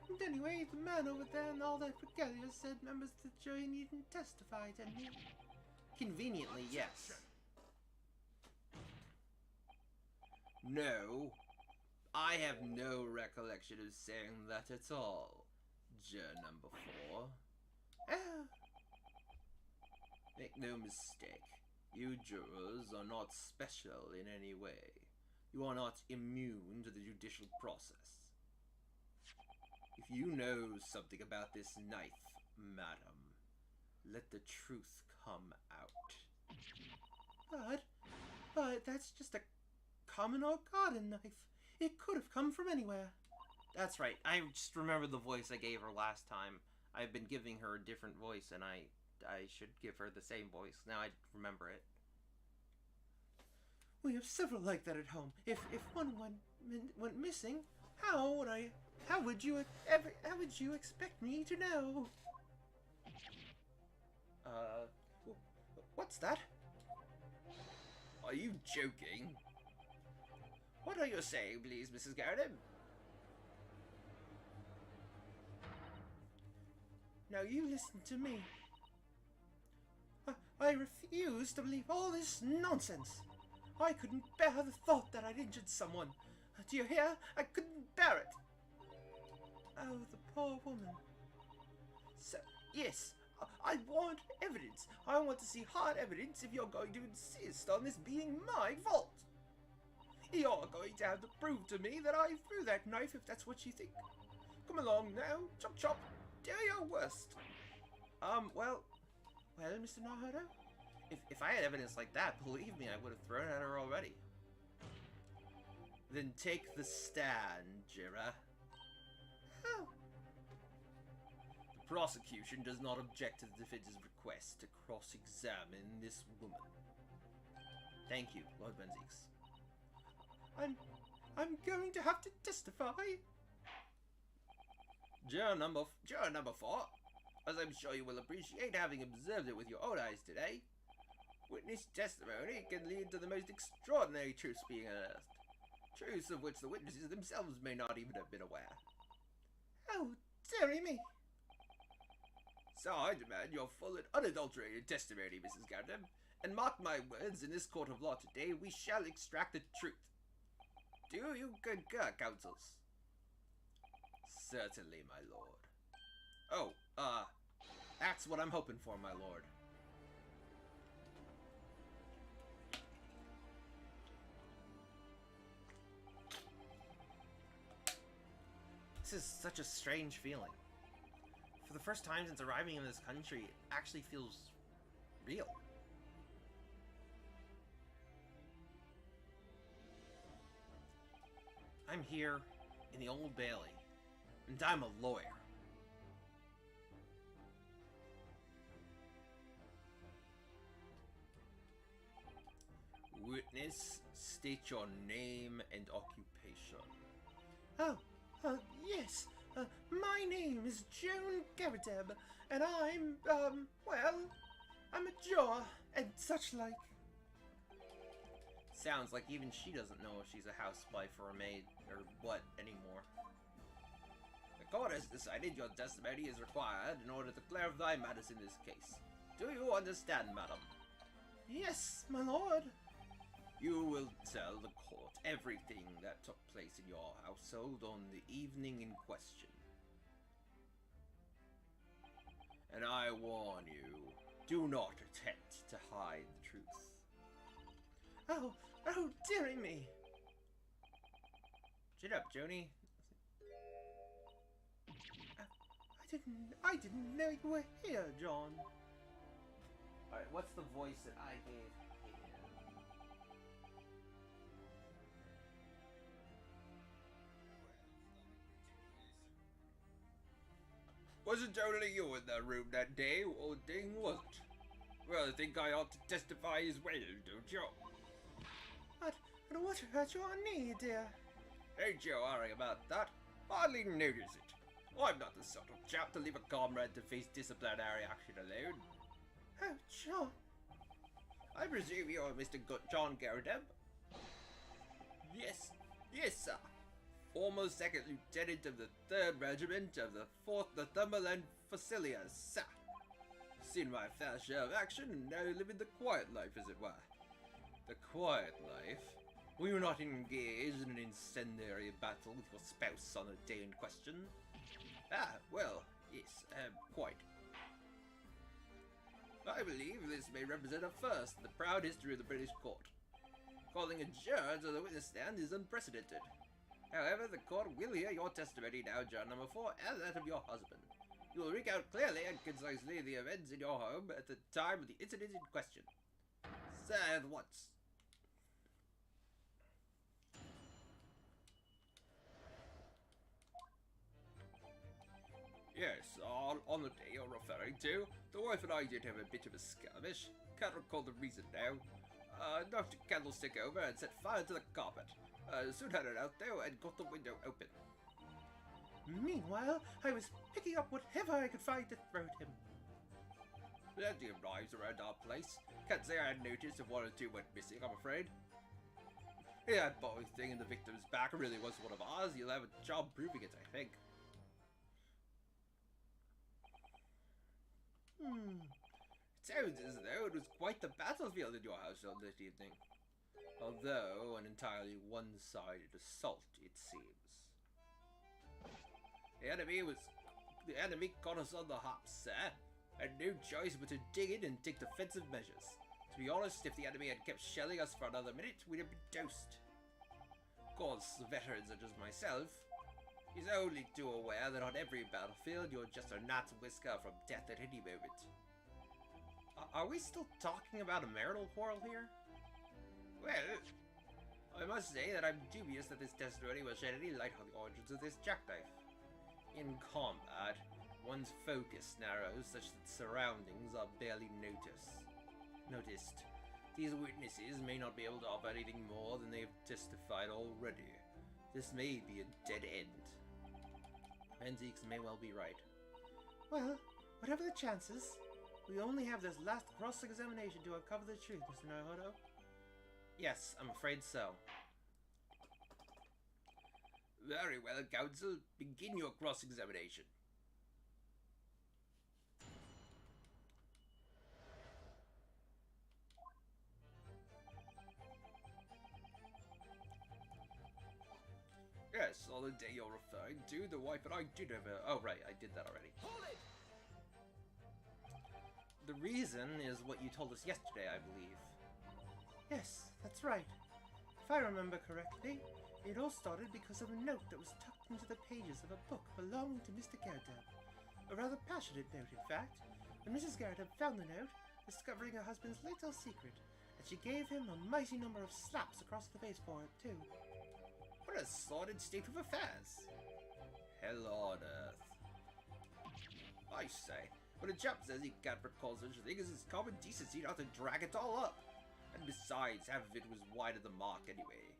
And anyway, the man over there and all that regalia said members of the jury needn't testify to me. Conveniently, yes. No, I have no recollection of saying that at all. Juror number 4. Oh. Make no mistake, you jurors are not special in any way. You are not immune to the judicial process. If you know something about this knife, madam, let the truth come out. But that's just a common old garden knife. It could have come from anywhere. That's right. I just remembered the voice I gave her last time. I've been giving her a different voice, and I should give her the same voice. Now I remember it. We have several like that at home. If one went missing, how would you expect me to know? What's that? Are you joking? What are you saying, please, Mrs. Garridan? Now you listen to me. I refuse to believe all this nonsense. I couldn't bear the thought that I'd injured someone. Do you hear? I couldn't bear it. Oh, the poor woman. So, yes, I want evidence. I want to see hard evidence if you're going to insist on this being my fault. You're going to have to prove to me that I threw that knife if that's what you think. Come along now, chop chop. Do your worst. Well, Mr. Naruto? If I had evidence like that, believe me, I would have thrown it at her already. Then take the stand, Jira. Oh. The prosecution does not object to the defendant's request to cross-examine this woman. Thank you, Lord Benzies. I'm going to have to testify. Juror number 4. As I'm sure you will appreciate, having observed it with your own eyes today, witness testimony can lead to the most extraordinary truths being unearthed. Truths of which the witnesses themselves may not even have been aware. Oh, dearie me. So I demand your full and unadulterated testimony, Mrs. Gardner, and mark my words, in this court of law today we shall extract the truth. Do you concur, counsels? Certainly, my lord. Oh, that's what I'm hoping for, my lord. This is such a strange feeling. For the first time since arriving in this country, it actually feels real. I'm here in the Old Bailey, and I'm a lawyer. Witness, state your name and occupation. Yes. My name is Joan Garadeb, and I'm, I'm a juror and such like. Sounds like even she doesn't know if she's a housewife or a maid, or what, anymore. The court has decided your testimony is required in order to clarify matters in this case. Do you understand, madam? Yes, my lord. You will tell the court everything that took place in your household on the evening in question. And I warn you, do not attempt to hide the truth. Oh, dearie me. Shut up, Joni. I didn't know you were here, John. Alright, what's the voice that I gave here? Wasn't totally you in that room that day, or ding wasn't? Well, I think I ought to testify as well, don't you? But what hurt your knee, dear? Don't you worry about that. Hardly notice it. I'm not the sort of chap to leave a comrade to face disciplinary action alone. Oh, John. I presume you're Mr. John Garadeb? Yes, sir. Former Second Lieutenant of the 3rd Regiment of the 4th Northumberland Fusiliers, sir. Seen my fair share of action and now living the quiet life, as it were. The quiet life? Were you not engaged in an incendiary battle with your spouse on the day in question? Ah, well, yes, quite. I believe this may represent a first in the proud history of the British court. Calling a juror to the witness stand is unprecedented. However, the court will hear your testimony now, juror number 4, and that of your husband. You will recount clearly and concisely the events in your home at the time of the incident in question. Sir, at once. Yes, on the day you're referring to, the wife and I did have a bit of a skirmish. Can't recall the reason now. Knocked a candlestick over and set fire to the carpet. Soon had it out though and got the window open. Meanwhile, I was picking up whatever I could find to throw at him. Plenty of knives around our place. Can't say I had notice if 1 or 2 went missing, I'm afraid. Yeah, that boy thing in the victim's back really was one of ours. You'll have a job proving it, I think. It sounds as though it was quite the battlefield in your household this evening. Although an entirely one-sided assault, it seems. The enemy caught us on the hop, sir. Had no choice but to dig in and take defensive measures. To be honest, if the enemy had kept shelling us for another minute, we'd have been toast. Of course, veterans such as myself is only too aware that on every battlefield you're just a gnat's whisker from death at any moment. Are we still talking about a marital quarrel here? Well, I must say that I'm dubious that this testimony will shed any light on the origins of this jackknife. In combat, one's focus narrows such that surroundings are barely noticed. These witnesses may not be able to offer anything more than they have testified already. This may be a dead end. Menzies may well be right. Well, whatever the chances, we only have this last cross-examination to uncover the truth, Mr. Naruto. Yes, I'm afraid so. Very well, counsel. Begin your cross-examination. Yes, on the day you're referring to, the wife and I did have a... Oh, right, I did that already. Hold it! The reason is what you told us yesterday, I believe. Yes, that's right. If I remember correctly, it all started because of a note that was tucked into the pages of a book belonging to Mr. Garrett. A rather passionate note, in fact. When Mrs. Garrett found the note, discovering her husband's little secret, and she gave him a mighty number of slaps across the face for it, too. What a sordid state of affairs. Hell on earth. I say, when a chap says he can't recall such a thing as his common decency not to drag it all up. And besides, half of it was wide of the mark anyway.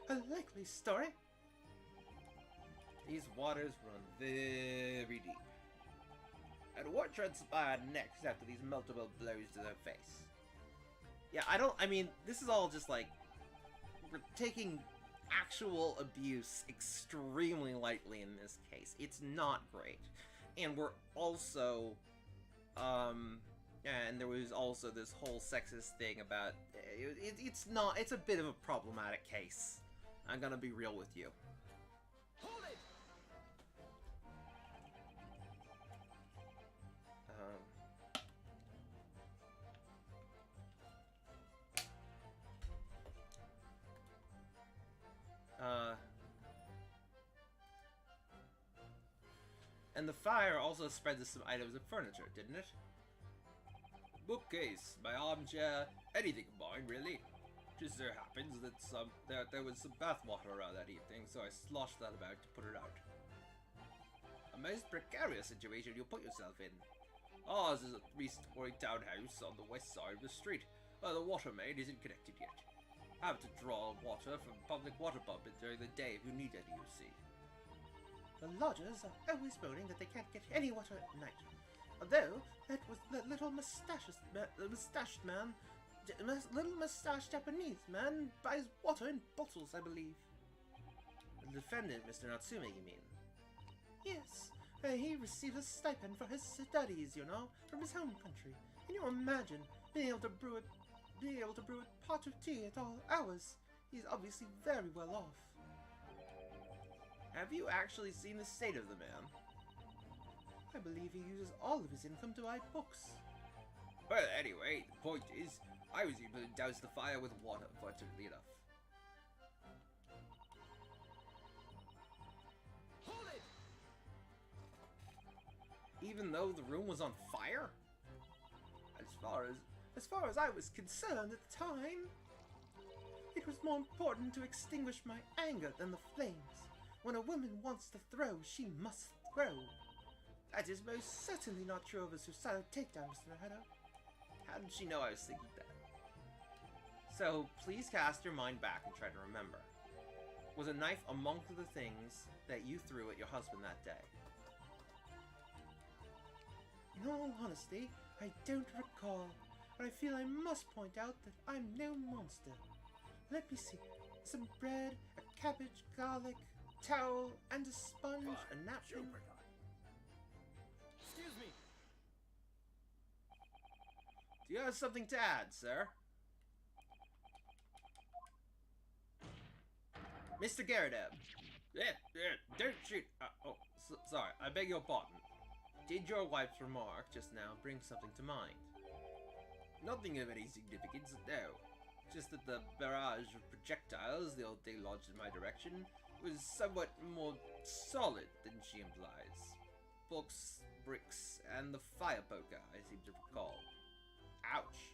A likely story. These waters run very deep. And what transpired next after these multiple blows to their face? Yeah, I mean, this is all just like, we're taking actual abuse extremely lightly in this case. It's not great. And we're also, and there was also this whole sexist thing about, it's a bit of a problematic case. I'm gonna be real with you. Hold it! And the fire also spread to some items of furniture, didn't it? Bookcase, my armchair, anything of mine, really. Just so happens that there was some bathwater around that evening, so I sloshed that about to put it out. A most precarious situation you put yourself in. Ours is a 3-story townhouse on the west side of the street, where the water main isn't connected yet. I have to draw water from public water pump during the day if you need any, you see. The lodgers are always moaning that they can't get any water at night. Although, that was the little mustached Japanese man buys water in bottles, I believe. The defendant, Mr. Natsume, you mean? Yes, he receives a stipend for his studies, you know, from his home country. Can you imagine being able to brew a pot of tea at all hours? He's obviously very well off. Have you actually seen the state of the man? I believe he uses all of his income to buy books. Well, anyway, the point is, I was able to douse the fire with water, fortunately enough. Hold it! Even though the room was on fire? As far as I was concerned at the time, it was more important to extinguish my anger than the flames. When a woman wants to throw, she must throw. That is most certainly not true of a suicidal takedown, Mr. Naruto. How did she know I was thinking that? So, please cast your mind back and try to remember. Was a knife among the things that you threw at your husband that day? In all honesty, I don't recall, but I feel I must point out that I'm no monster. Let me see. Some bread, a cabbage, garlic, towel, and a sponge, a napkin. Do you have something to add, sir? Mr. Garrideb. Don't shoot. Sorry, I beg your pardon. Did your wife's remark just now bring something to mind? Nothing of any significance, no. Just that the barrage of projectiles the old thing launched in my direction was somewhat more solid than she implies. Books, bricks, and the fire poker, I seem to recall. Ouch.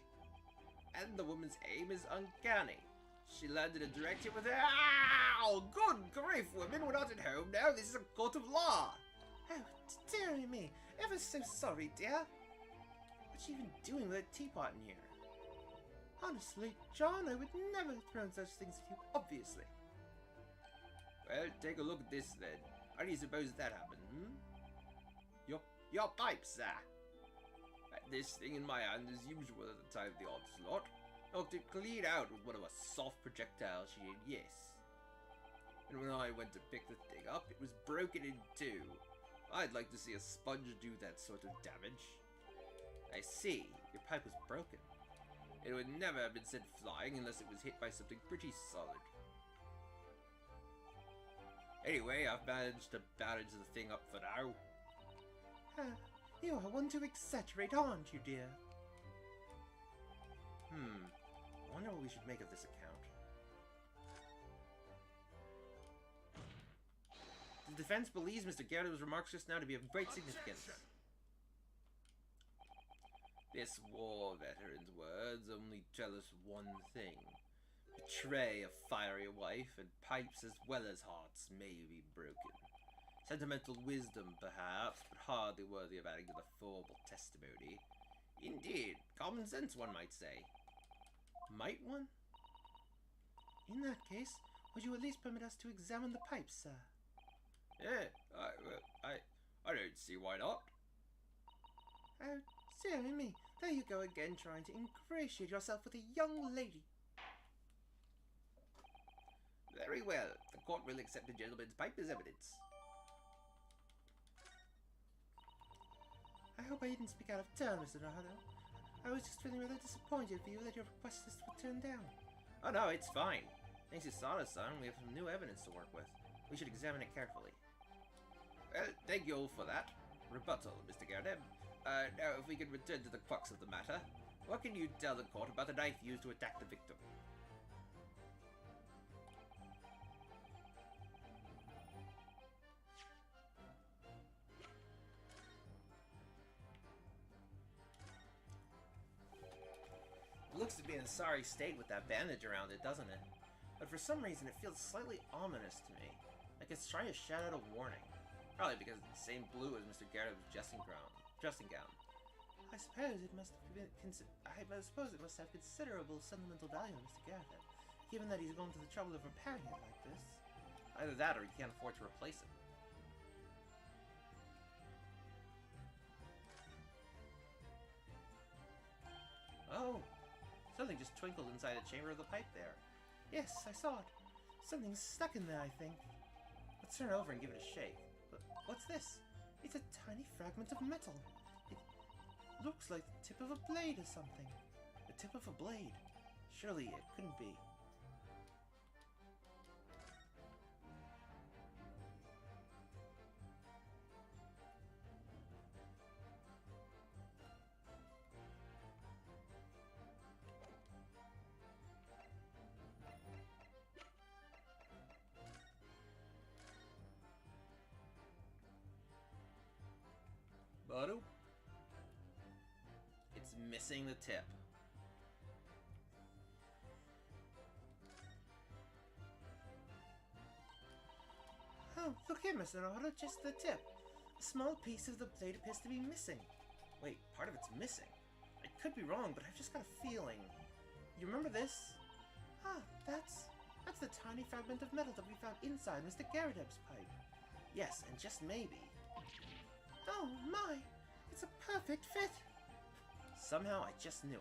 And the woman's aim is uncanny. She landed a direct hit with her. Ow! Good grief, women, we're not at home now. This is a court of law. Oh, dearie me. Ever so sorry, dear. What's she even doing with a teapot in here? Honestly, John, I would never have thrown such things at you, obviously. Well, take a look at this, then. How do you suppose that happened, Your pipe, sir. This thing in my hand, as usual at the time of the onslaught, knocked it clean out with one of a soft projectile she did, yes. And when I went to pick the thing up, it was broken in two. I'd like to see a sponge do that sort of damage. I see. Your pipe was broken. It would never have been sent flying unless it was hit by something pretty solid. Anyway, I've managed to bandage the thing up for now. You are one to exaggerate, aren't you, dear? I wonder what we should make of this account. The defense believes Mr. Garrett's remarks just now to be of great significance. This war veteran's words only tell us one thing. Betray a fiery wife, and pipes as well as hearts may be broken. Sentimental wisdom, perhaps, but hardly worthy of adding to the formal testimony. Indeed, common sense, one might say. Might one? In that case, would you at least permit us to examine the pipes, sir? Yeah, I don't see why not. Oh, dearie me, there you go again, trying to ingratiate yourself with a young lady. Very well, the court will accept the gentleman's pipe as evidence. I hope I didn't speak out of turn, Mr. Nardo. I was just feeling rather disappointed for you that your request list was turned down. Oh no, it's fine. Thanks to Sada-san, we have some new evidence to work with. We should examine it carefully. Well, thank you all for that. Rebuttal, Mr. Garrideb. Now, if we can return to the crux of the matter, what can you tell the court about the knife used to attack the victim? It looks to be in a sorry state with that bandage around it, doesn't it? But for some reason it feels slightly ominous to me. Like it's trying to shout out a warning. Probably because it's the same blue as Mr. Garrett's dressing gown. I suppose it must have considerable sentimental value, Mr. Garrett, given that he's gone to the trouble of repairing it like this. Either that or he can't afford to replace it. Oh! Something just twinkled inside the chamber of the pipe there. Yes, I saw it. Something's stuck in there, I think. Let's turn over and give it a shake. But what's this? It's a tiny fragment of metal. It looks like the tip of a blade or something. The tip of a blade? Surely it couldn't be. Baru? It's missing the tip. Oh, look here, Mr. Nardo, just the tip. A small piece of the blade appears to be missing. Wait, part of it's missing. I could be wrong, but I've just got a feeling. You remember this? Ah, that's the tiny fragment of metal that we found inside Mr. Garrideb's pipe. Yes, and just maybe. Oh my! It's a perfect fit! Somehow I just knew it.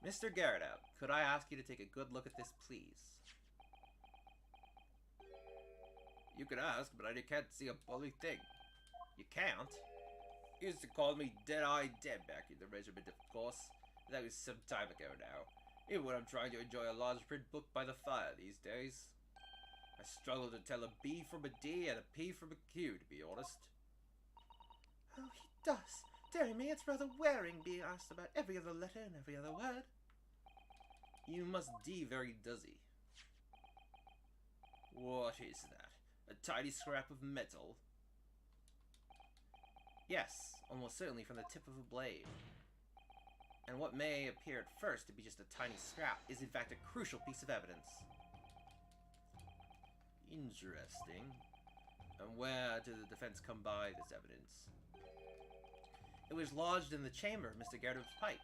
Mr. Garrett, could I ask you to take a good look at this, please? You can ask, but I can't see a bully thing. You can't? You used to call me Dead-Eye Dead back in the regiment, of course. That was some time ago now. Even when I'm trying to enjoy a large print book by the fire these days. I struggle to tell a B from a D and a P from a Q, to be honest. Oh, he does. Dear me, it's rather wearing being asked about every other letter and every other word. You must be very dizzy. What is that? A tiny scrap of metal? Yes, almost certainly from the tip of a blade. And what may appear at first to be just a tiny scrap is in fact a crucial piece of evidence. Interesting. And where did the defense come by this evidence? It was lodged in the chamber of Mr. Garrett's pipe.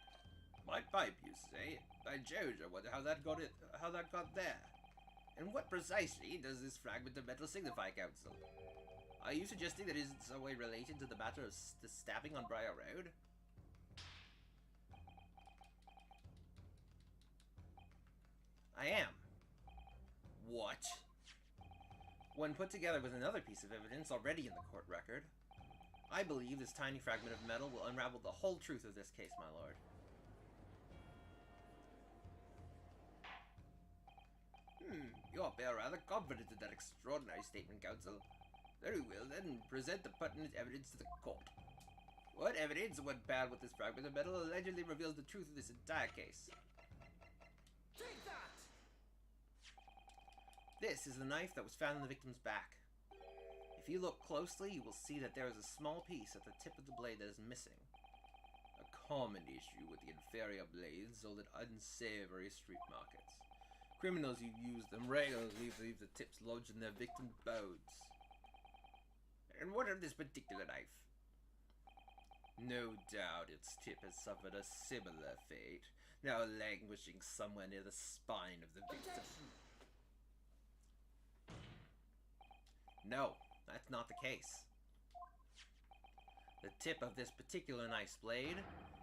My pipe, you say? By Jove, I wonder how that got there. And what precisely does this fragment of metal signify, Counsel? Are you suggesting that it is in some way related to the matter of the stabbing on Briar Road? I am. What? When put together with another piece of evidence already in the court record, I believe this tiny fragment of metal will unravel the whole truth of this case, my lord. You appear rather confident in that extraordinary statement, Counsel. Very well, then, present the pertinent evidence to the court. What evidence, when paired with this fragment of metal, allegedly reveals the truth of this entire case? Take that! This is the knife that was found in the victim's back. If you look closely, you will see that there is a small piece at the tip of the blade that is missing. A common issue with the inferior blades sold at unsavory street markets. Criminals who use them regularly leave the tips lodged in their victim's bones. And what of this particular knife? No doubt its tip has suffered a similar fate, now languishing somewhere near the spine of the victim. Objection! No, that's not the case. The tip of this particular knife's blade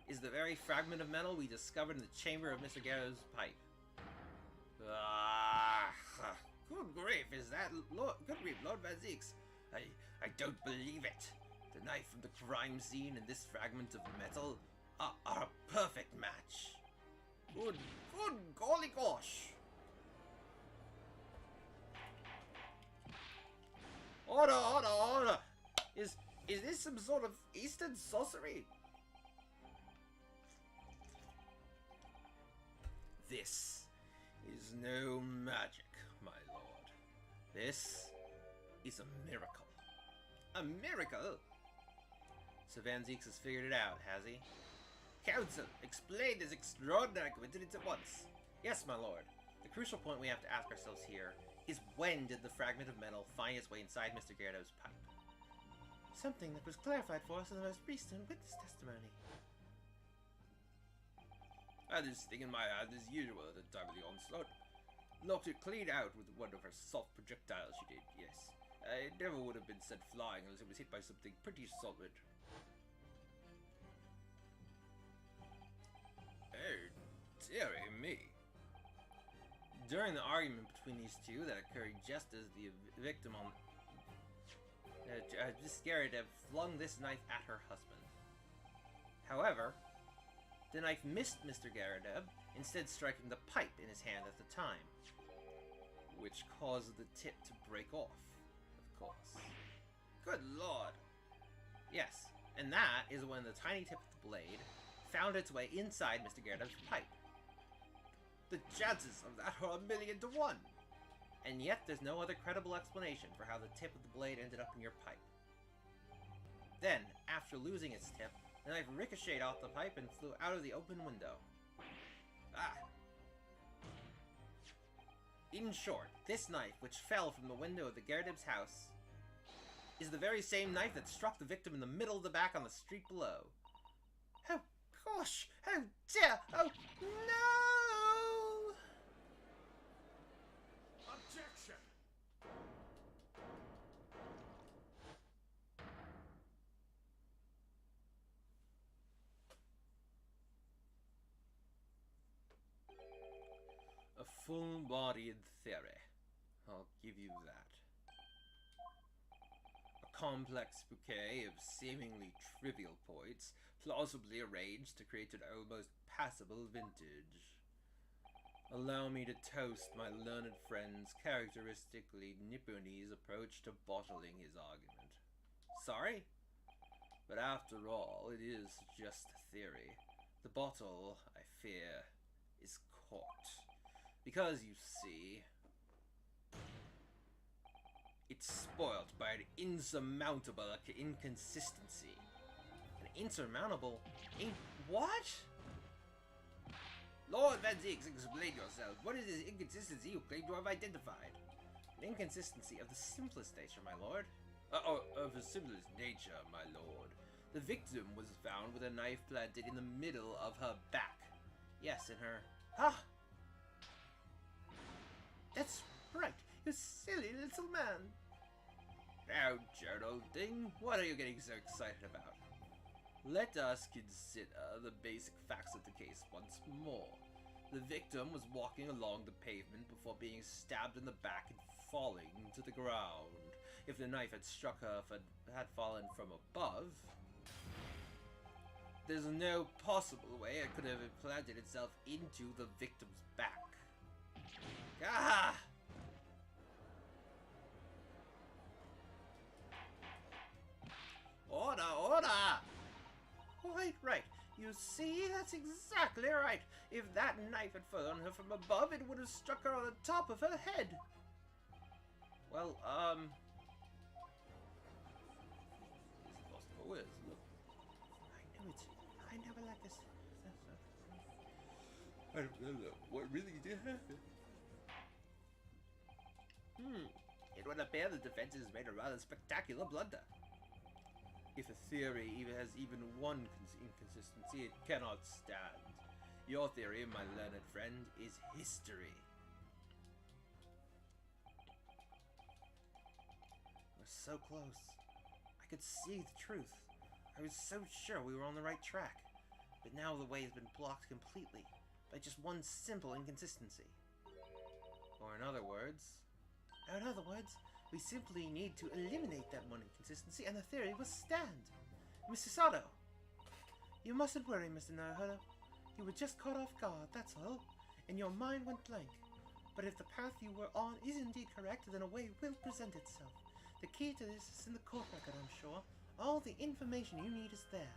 is the very fragment of metal we discovered in the chamber of Mr. Garrett's pipe. Good grief, is that Lord? Good grief, Lord Van Zeeks. I don't believe it. The knife from the crime scene and this fragment of metal are a perfect match. Good golly gosh. Order! Is this some sort of Eastern sorcery? This is no magic, my lord. This is a miracle. A miracle? Sir Van Zeeks has figured it out, has he? Counsel, explain this extraordinary coincidence at once. Yes, my lord. The crucial point we have to ask ourselves here is when did the fragment of metal find its way inside Mr. Garrett's pipe? Something that was clarified for us in the most recent witness testimony. I had this thing in my hand as usual at the time of the onslaught. Knocked it clean out with one of her soft projectiles she did, yes. It never would have been sent flying unless it was hit by something pretty solid. Oh, dearie me. During the argument between these two that occurred just as the victim on Miss Garrett flung this knife at her husband. However, the knife missed Mr. Garrett, instead striking the pipe in his hand at the time, which caused the tip to break off, of course. Good lord! Yes, and that is when the tiny tip of the blade found its way inside Mr. Garrett's pipe. The chances of that are 1,000,000 to 1! And yet there's no other credible explanation for how the tip of the blade ended up in your pipe. Then, after losing its tip, the knife ricocheted off the pipe and flew out of the open window. Ah! In short, this knife, which fell from the window of the Garrett's house, is the very same knife that struck the victim in the middle of the back on the street below. Oh gosh! Oh dear! Oh no! Objection! full-bodied theory. I'll give you that. A complex bouquet of seemingly trivial points, plausibly arranged to create an almost passable vintage. Allow me to toast my learned friend's characteristically Nipponese approach to bottling his argument. Sorry? But after all, it is just theory. The bottle, I fear, is corked. Because, you see, it's spoilt by an insurmountable inconsistency. An insurmountable... what? Lord Van Zieks, explain yourself. What is this inconsistency you claim to have identified? An inconsistency of the simplest nature, my lord. Of the simplest nature, my lord. The victim was found with a knife planted in the middle of her back. Yes, in her... Ah! That's right, you silly little man. Now, Journal thing, what are you getting so excited about? Let us consider the basic facts of the case once more. The victim was walking along the pavement before being stabbed in the back and falling to the ground. If the knife had struck her had fallen from above, there's no possible way it could have implanted itself into the victim's back. Ah! Order, order! Right. You see, that's exactly right. If that knife had fallen on her from above, it would have struck her on the top of her head. Well, look. I never like this. I don't know what really did happen. It would appear the defense has made a rather spectacular blunder. If a theory has even one inconsistency, it cannot stand. Your theory, my learned friend, is history. We're so close. I could see the truth. I was so sure we were on the right track. But now the way has been blocked completely by just one simple inconsistency. Or in other words, we simply need to eliminate that one inconsistency and the theory will stand. Mr. Sato! You mustn't worry, Mr. Naruhodo. You were just caught off guard, that's all, and your mind went blank. But if the path you were on is indeed correct, then a way will present itself. The key to this is in the court record, I'm sure. All the information you need is there.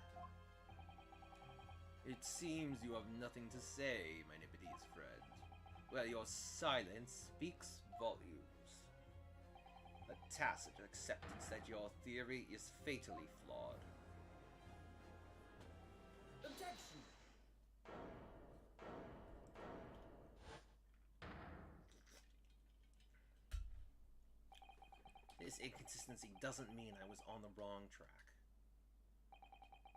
It seems you have nothing to say, my Nipponese friend. Well, your silence speaks volumes. A tacit acceptance that your theory is fatally flawed. Objection! This inconsistency doesn't mean I was on the wrong track.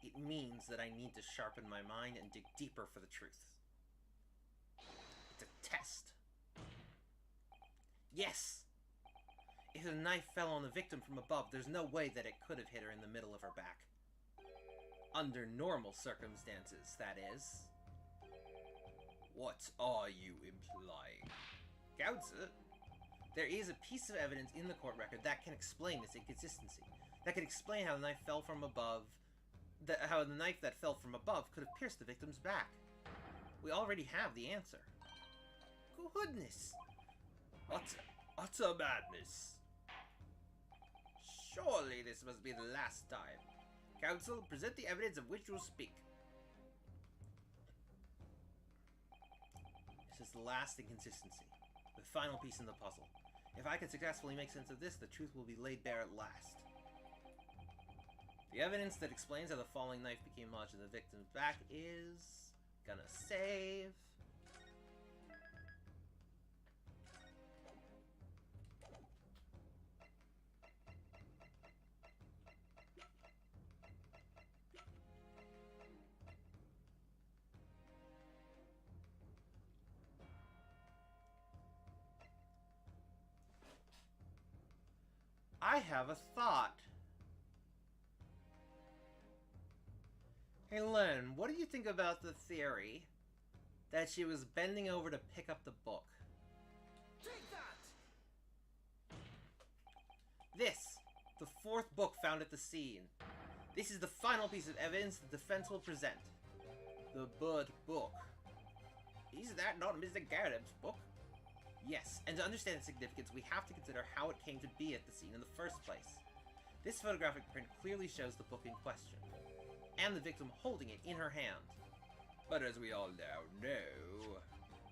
It means that I need to sharpen my mind and dig deeper for the truth. It's a test. Yes! If the knife fell on the victim from above, there's no way that it could have hit her in the middle of her back. Under normal circumstances, that is. What are you implying? Counsel, there is a piece of evidence in the court record that can explain this inconsistency. That can explain how the knife fell from above, how the knife that fell from above could have pierced the victim's back. We already have the answer. Goodness! Utter madness. Surely this must be the last time. Counsel, present the evidence of which you speak. This is the last inconsistency, the final piece in the puzzle. If I can successfully make sense of this, the truth will be laid bare at last. The evidence that explains how the falling knife became lodged in the victim's back is gonna save. I have a thought. Hey Len, what do you think about the theory that she was bending over to pick up the book, Take that! This, the fourth book found at the scene. This is the final piece of evidence the defense will present. The Bird Book. Is that not Mr. Garrett's book? Yes, and to understand its significance, we have to consider how it came to be at the scene in the first place. This photographic print clearly shows the book in question, and the victim holding it in her hand. But as we all now know,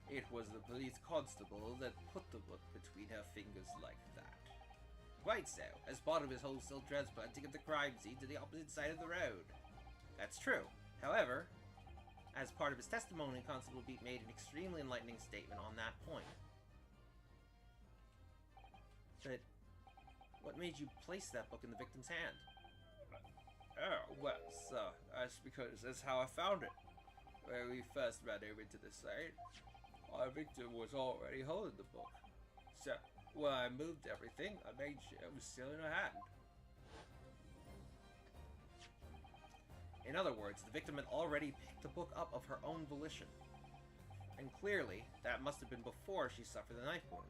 it was the police constable that put the book between her fingers like that. Quite so, as part of his wholesale transplanting of the crime scene to the opposite side of the road. That's true. However, as part of his testimony, Constable Beat made an extremely enlightening statement on that point. But what made you place that book in the victim's hand? Oh, well, sir, that's because that's how I found it. When we first ran over to the site, our victim was already holding the book. So, when I moved everything, I made sure it was still in her hand. In other words, the victim had already picked the book up of her own volition. And clearly, that must have been before she suffered the knife wound.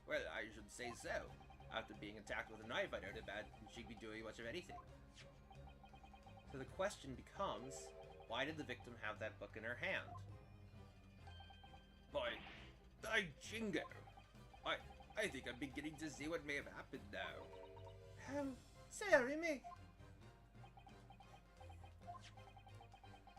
Well, I should say so. After being attacked with a knife, I don't imagine she'd be doing much of anything. So the question becomes, why did the victim have that book in her hand? By jingo! I think I'm beginning to see what may have happened now. How sorry me.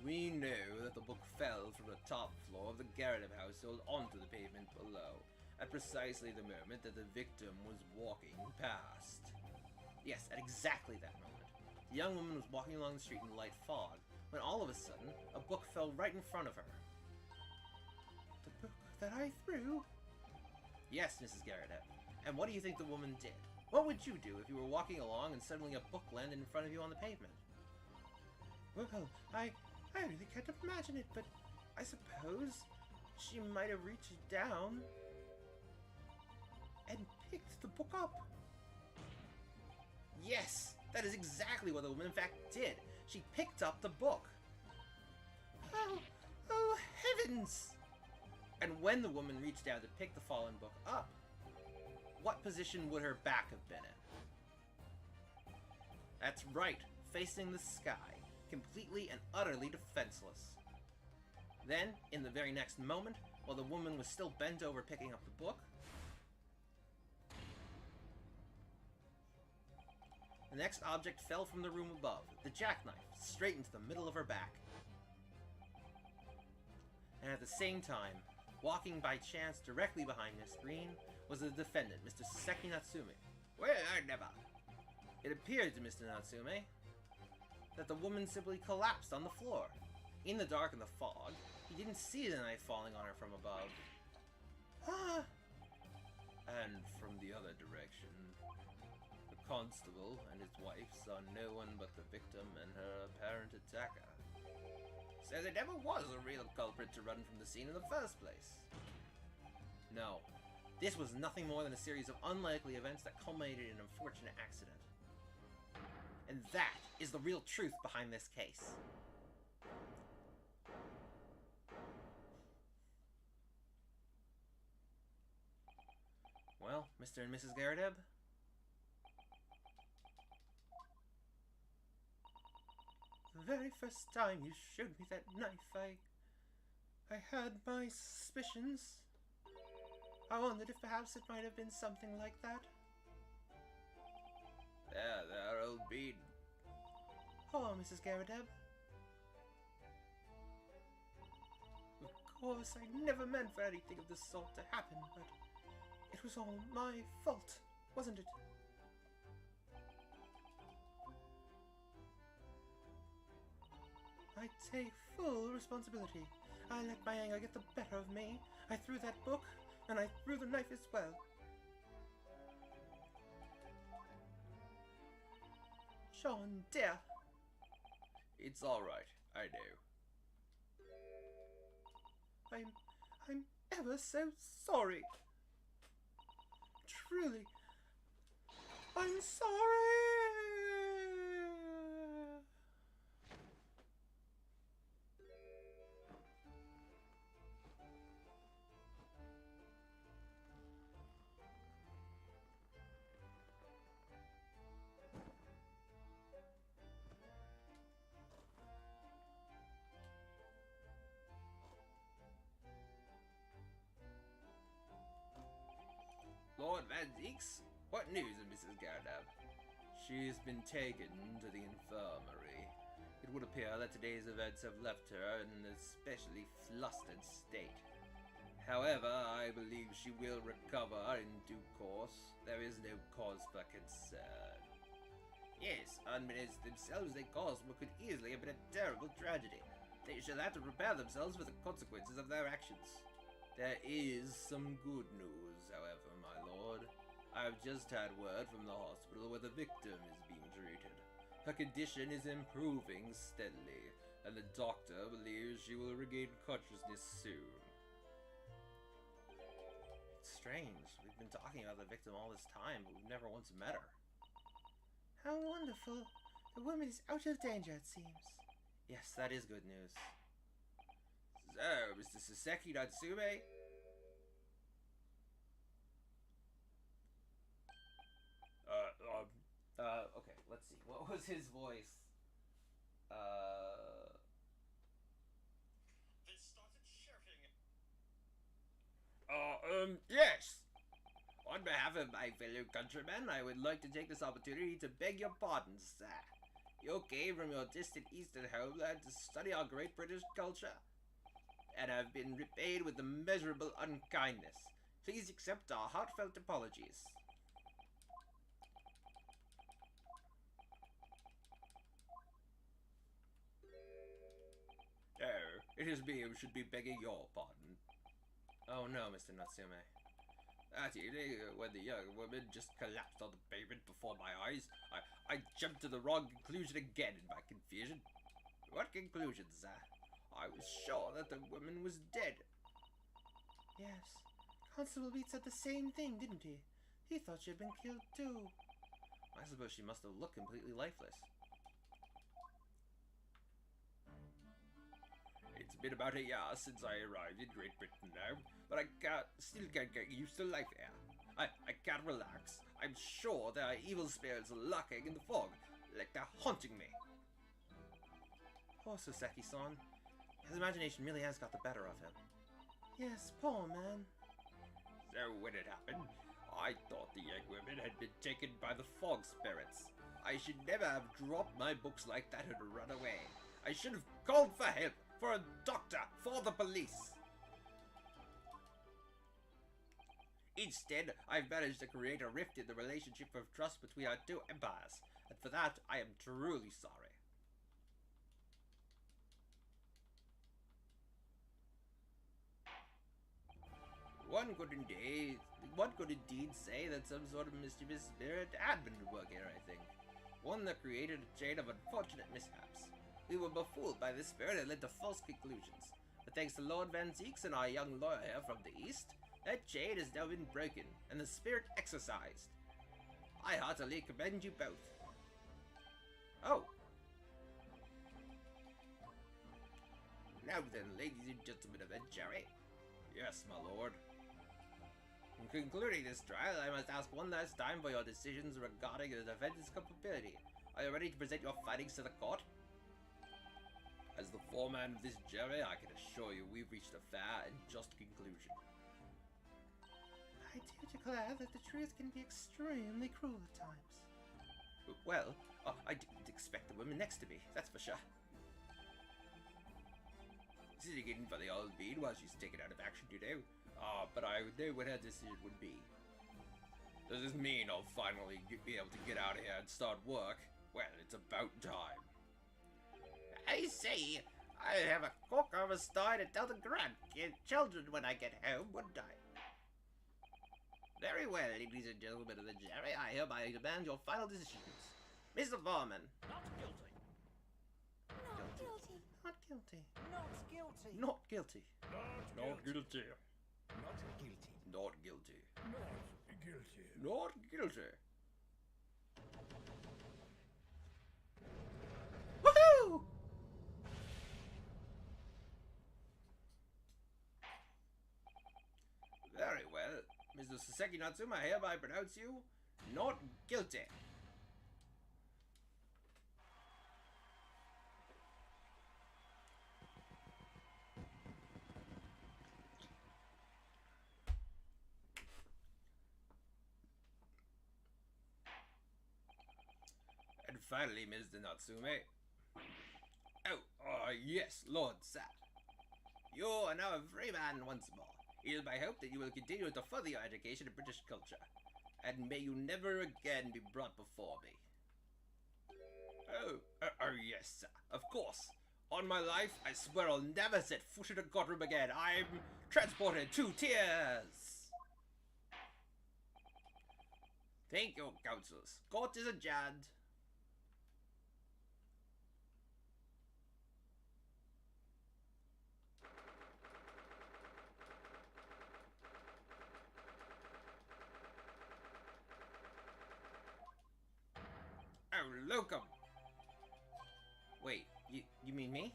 We know that the book fell from the top floor of the Garrett household onto the pavement below, at precisely the moment that the victim was walking past. Yes, at exactly that moment. The young woman was walking along the street in light fog, when all of a sudden, a book fell right in front of her. The book that I threw? Yes, Mrs. Garrett. And what do you think the woman did? What would you do if you were walking along and suddenly a book landed in front of you on the pavement? Well, I really can't imagine it, but I suppose she might have reached down and picked the book up. Yes, that is exactly what the woman in fact did. She picked up the book. Oh heavens! And when the woman reached down to pick the fallen book up, what position would her back have been in? That's right, facing the sky, completely and utterly defenseless. Then, in the very next moment, while the woman was still bent over picking up the book, the next object fell from the room above, the jackknife, straight into the middle of her back. And at the same time, walking by chance directly behind Miss Green, was the defendant, Mr. Seki Natsume. Well, I never. It appeared to Mr. Natsume that the woman simply collapsed on the floor. In the dark and the fog, he didn't see the knife falling on her from above. And from the other direction, the constable and his wife saw no one but the victim and her apparent attacker. So there never was a real culprit to run from the scene in the first place. No, this was nothing more than a series of unlikely events that culminated in an unfortunate accident. And that is the real truth behind this case. Well, Mr. and Mrs. Garreteb? The very first time you showed me that knife, I had my suspicions. I wondered if perhaps it might have been something like that. There, old bean. Oh, Mrs. Garreteb. Of course, I never meant for anything of the sort to happen, but it was all my fault, wasn't it? I take full responsibility. I let my anger get the better of me. I threw that book, and I threw the knife as well. John, dear. It's all right. I know. I'm ever so sorry. Truly, I'm sorry. Lord Van Zeeks? What news of Mrs. Gardab? She's been taken to the infirmary. It would appear that today's events have left her in an especially flustered state. However, I believe she will recover in due course. There is no cause for concern. Yes, unmenaced themselves they caused what could easily have been a terrible tragedy. They shall have to prepare themselves for the consequences of their actions. There is some good news, however, my lord. I've just had word from the hospital where the victim is being treated. Her condition is improving steadily, and the doctor believes she will regain consciousness soon. It's strange. We've been talking about the victim all this time, but we've never once met her. How wonderful. The woman is out of danger, it seems. Yes, that is good news. So, Mr. Saseki Natsume? Okay, let's see. What was his voice? They started shouting. Yes! On behalf of my fellow countrymen, I would like to take this opportunity to beg your pardon, sir. You came from your distant eastern homeland to study our great British culture, and have been repaid with immeasurable unkindness. Please accept our heartfelt apologies. Oh, it is me who should be begging your pardon. Oh no, Mr. Natsume. That evening, when the young woman just collapsed on the pavement before my eyes, I jumped to the wrong conclusion again in my confusion. What conclusion, sir? I was sure that the woman was dead. Yes. Constable Beat said the same thing, didn't he? He thought she had been killed too. I suppose she must have looked completely lifeless. It's been about a year since I arrived in Great Britain now, but I still can't get used to life here. I can't relax. I'm sure there are evil spirits lurking in the fog, like they're haunting me. Poor Soseki-san. His imagination really has got the better of him. Yes, poor man. So when it happened, I thought the young women had been taken by the fog spirits. I should never have dropped my books like that and run away. I should have called for help, for a doctor, for the police. Instead, I've managed to create a rift in the relationship of trust between our two empires, and for that I am truly sorry. One could indeed say that some sort of mischievous spirit had been at work here, I think. One that created a chain of unfortunate mishaps. We were befooled by this spirit and led to false conclusions. But thanks to Lord Van Zeeks and our young lawyer here from the east, that chain has now been broken, and the spirit exorcised. I heartily commend you both. Oh. Now then, ladies and gentlemen of Edgerry. Yes, my lord. In concluding this trial, I must ask one last time for your decisions regarding the defendant's culpability. Are you ready to present your findings to the court? As the foreman of this jury, I can assure you we've reached a fair and just conclusion. I do declare that the truth can be extremely cruel at times. Well, I didn't expect the woman next to me, that's for sure. Sitting in for the old bean while she's taken out of action, you know. But I know what her decision would be. Does this mean I'll finally be able to get out of here and start work? Well, it's about time. I say, I'll have a cook of a style to tell the grandchildren when I get home, wouldn't I? Very well, ladies and gentlemen of the jury, I hereby demand your final decisions. Mr. Foreman. Not guilty. Not guilty. Not guilty. Not guilty. Not guilty. Not guilty. Not guilty. Not guilty. Woohoo! Very well. Mr. Saseki Natsume, I hereby pronounce you not guilty. finally, Mr. Natsume. Yes, Lord Sat. You are now a free man once more. It is my hope that you will continue to further your education in British culture, and may you never again be brought before me. Yes, sir. Of course. On my life, I swear I'll never set foot in a courtroom again. I'm transported to tears. Thank you, counsels. Court is adjourned. Oh, locum. Wait, you mean me?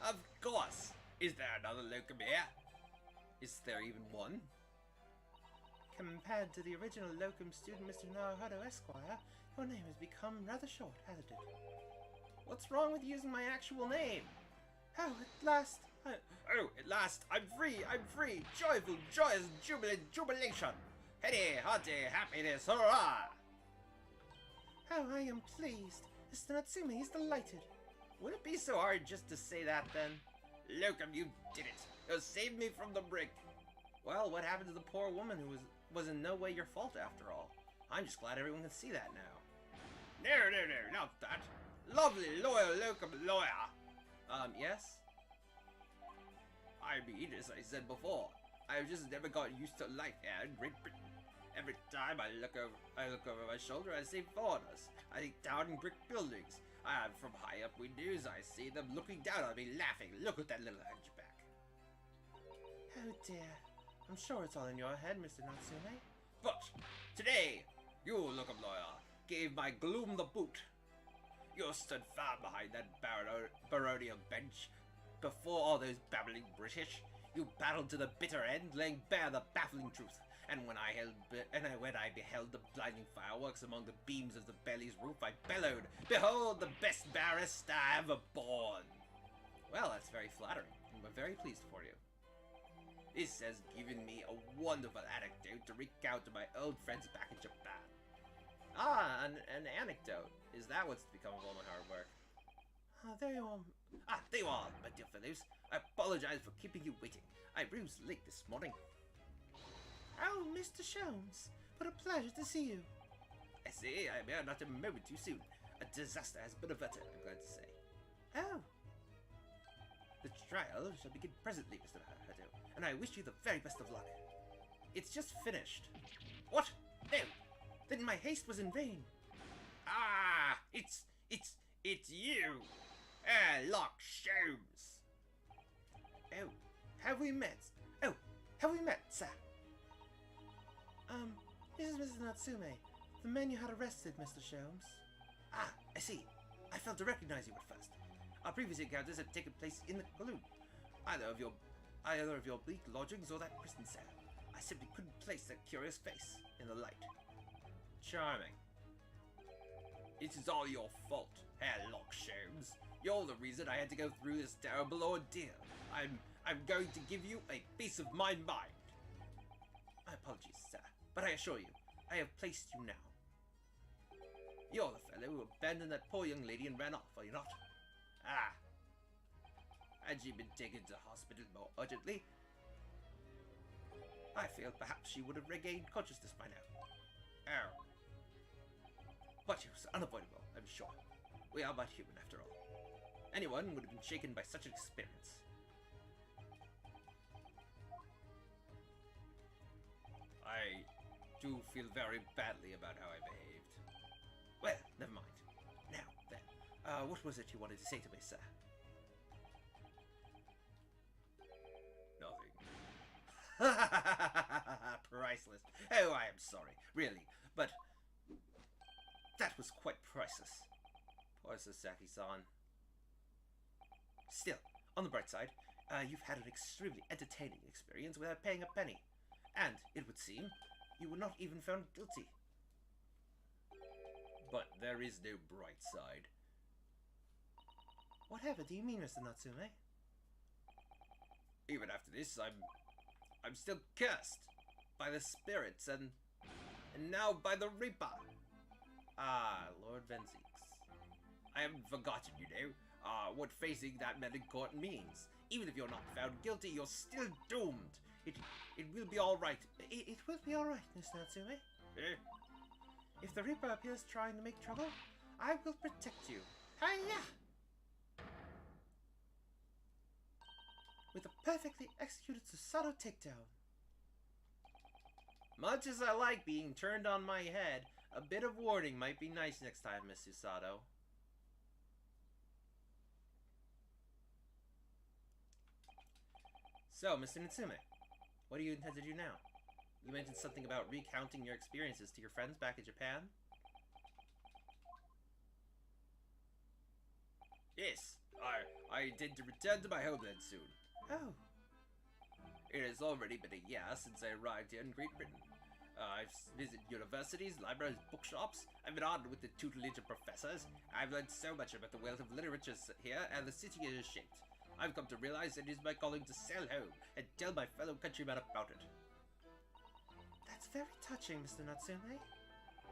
Of course. Is there another locum here? Is there even one? Compared to the original locum student, Mr. Naruhodo Esquire, your name has become rather short, hasn't it? What's wrong with using my actual name? Oh, at last! At last! I'm free! I'm free! Joyful, joyous, jubilation! Heady, hearty, happiness, hurrah! Oh, I am pleased. Mr. Natsume is delighted. Would it be so hard just to say that, then? Locum, you did it! You saved me from the brick! Well, what happened to the poor woman who was in no way your fault after all? I'm just glad everyone can see that now. No, not that. Lovely, loyal locum lawyer! Yes? I mean, as I said before, I've just never got used to life here in Great Britain. Every time I look over my shoulder, I see foreigners. I see towering brick buildings. From high up windows, I see them looking down on me, laughing. Look at that little hunchback. Oh dear. I'm sure it's all in your head, Mr. Natsume. But today, you, locum lawyer, gave my gloom the boot. You stood firm behind that baronial bench before all those babbling British. You battled to the bitter end, laying bare the baffling truth. And when I beheld the blinding fireworks among the beams of the belly's roof, I bellowed, "Behold the best barrister ever born!" Well, that's very flattering, and we're very pleased for you. This has given me a wonderful anecdote to recount to my old friends back in Japan. Ah, an anecdote. Is that what's become of all my hard work? There you are. There you are, my dear fellows. I apologize for keeping you waiting. I rose late this morning. Oh, Mr. Sholmes, what a pleasure to see you. I say, I'm here not a moment too soon. A disaster has been averted, I'm glad to say. Oh. The trial shall begin presently, Mr. Naruhodo, and I wish you the very best of luck. It's just finished. What? No! Then my haste was in vain. Ah! It's you! Lock Sholmes! Oh, have we met? Oh, have we met, sir? This is Mrs. Natsume, the man you had arrested, Mr. Sholmes. Ah, I see. I failed to recognize you at first. Our previous encounters had taken place in the Kowloon. Either of your bleak lodgings or that prison cell. I simply couldn't place that curious face in the light. Charming. It is all your fault, Herr Lock Sholmes. You're the reason I had to go through this terrible ordeal. I'm going to give you a piece of my mind. My apologies, sir, but I assure you, I have placed you now. You're the fellow who abandoned that poor young lady and ran off, are you not? Ah. Had she been taken to hospital more urgently, I feel perhaps she would have regained consciousness by now. Oh. But it was unavoidable, I'm sure. We are but human, after all. Anyone would have been shaken by such an experience. I do feel very badly about how I behaved. Well, never mind. Now, then, what was it you wanted to say to me, sir? Nothing. Priceless. Oh, I am sorry, really, but that was quite priceless. Poor Sasaki-san. Still, on the bright side, you've had an extremely entertaining experience without paying a penny. And, it would seem, you were not even found guilty. But there is no bright side. Whatever do you mean, Mr. Natsume? Even after this, I'm still cursed by the spirits and now by the Reaper. Ah, Lord Benzies. I haven't forgotten, you know, what facing that man in court means. Even if you're not found guilty, you're still doomed. It will be all right. It will be all right, Miss Natsume. Eh? If the Reaper appears trying to make trouble, I will protect you. Hiya! With a perfectly executed Susato takedown. Much as I like being turned on my head, a bit of warning might be nice next time, Miss Susato. So, Mr. Natsume, what do you intend to do now? You mentioned something about recounting your experiences to your friends back in Japan? Yes, I intend to return to my homeland soon. Oh, It has already been a year since I arrived here in Great Britain. I've visited universities, libraries, bookshops. I've been honored with the tutelage of professors. I've learned so much about the wealth of literature here, and the city it has shaped. I've come to realize it is my calling to sail home and tell my fellow countrymen about it. that's very touching, Mr. Natsume.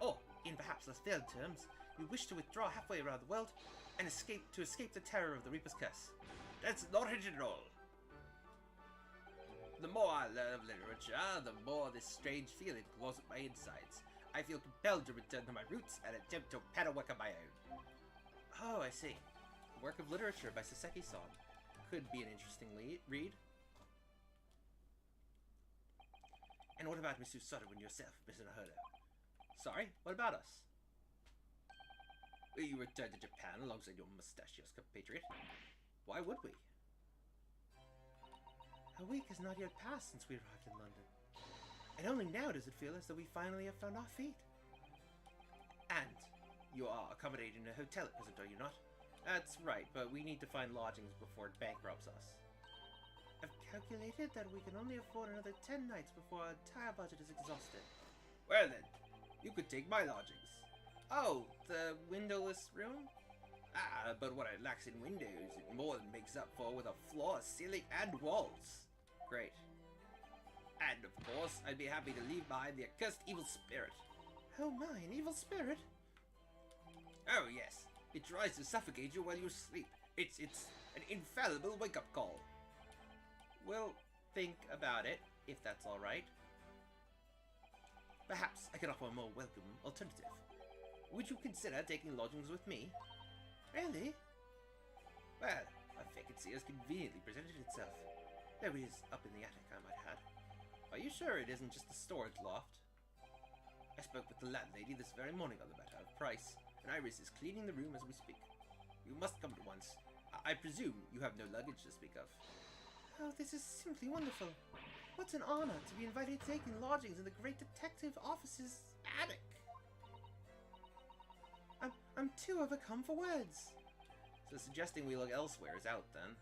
Or, in perhaps less veiled terms, you wish to withdraw halfway around the world and escape the terror of the Reaper's Curse. That's not it at all. The more I learn of literature, the more this strange feeling claws at my insides. I feel compelled to return to my roots and attempt to pen a work of my own. Oh, I see. A work of literature by Saseki-san. Could be an interesting read. And what about Mr. Sutter and yourself, Mr. Nahodo? Sorry, what about us? Will you return to Japan alongside your mustachios compatriot? Why would we? A week has not yet passed since we arrived in London. And only now does it feel as though we finally have found our feet. And you are accommodated in a hotel at present, are you not? That's right, but we need to find lodgings before it bankrupts us. I've calculated that we can only afford another 10 nights before our entire budget is exhausted. Well then, you could take my lodgings. Oh, the windowless room? Ah, but what it lacks in windows, it more than makes up for with a floor, ceiling, and walls. Great. And of course, I'd be happy to leave behind the accursed evil spirit. Oh my, an evil spirit? Oh yes, it tries to suffocate you while you sleep. It's an infallible wake-up call. We'll think about it, if that's alright. Perhaps I can offer a more welcome alternative. Would you consider taking lodgings with me? Really? Well, a vacancy has conveniently presented itself. There is up in the attic, I might add. Are you sure it isn't just a storage loft? I spoke with the landlady this very morning on the matter of price, and Iris is cleaning the room as we speak. You must come at once. I presume you have no luggage to speak of. Oh, this is simply wonderful. What an honor to be invited to taking lodgings in the great detective office's attic. I'm too overcome for words. So suggesting we look elsewhere is out, then.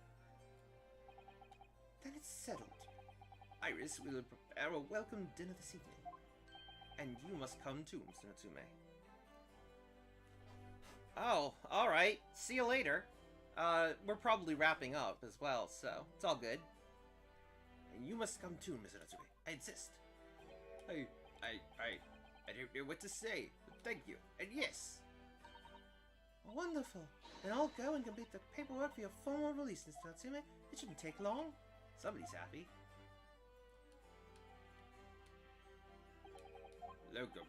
Then it's settled. Iris will prepare a welcome dinner this evening. And you must come too, Mr. Natsume. Oh, alright. See you later. We're probably wrapping up as well, so it's all good. And you must come too, Mr. Natsume. I insist. I don't know what to say, but thank you. And yes. Wonderful. Then I'll go and complete the paperwork for your formal release, Mr. Natsume. It shouldn't take long. Somebody's happy. Locum,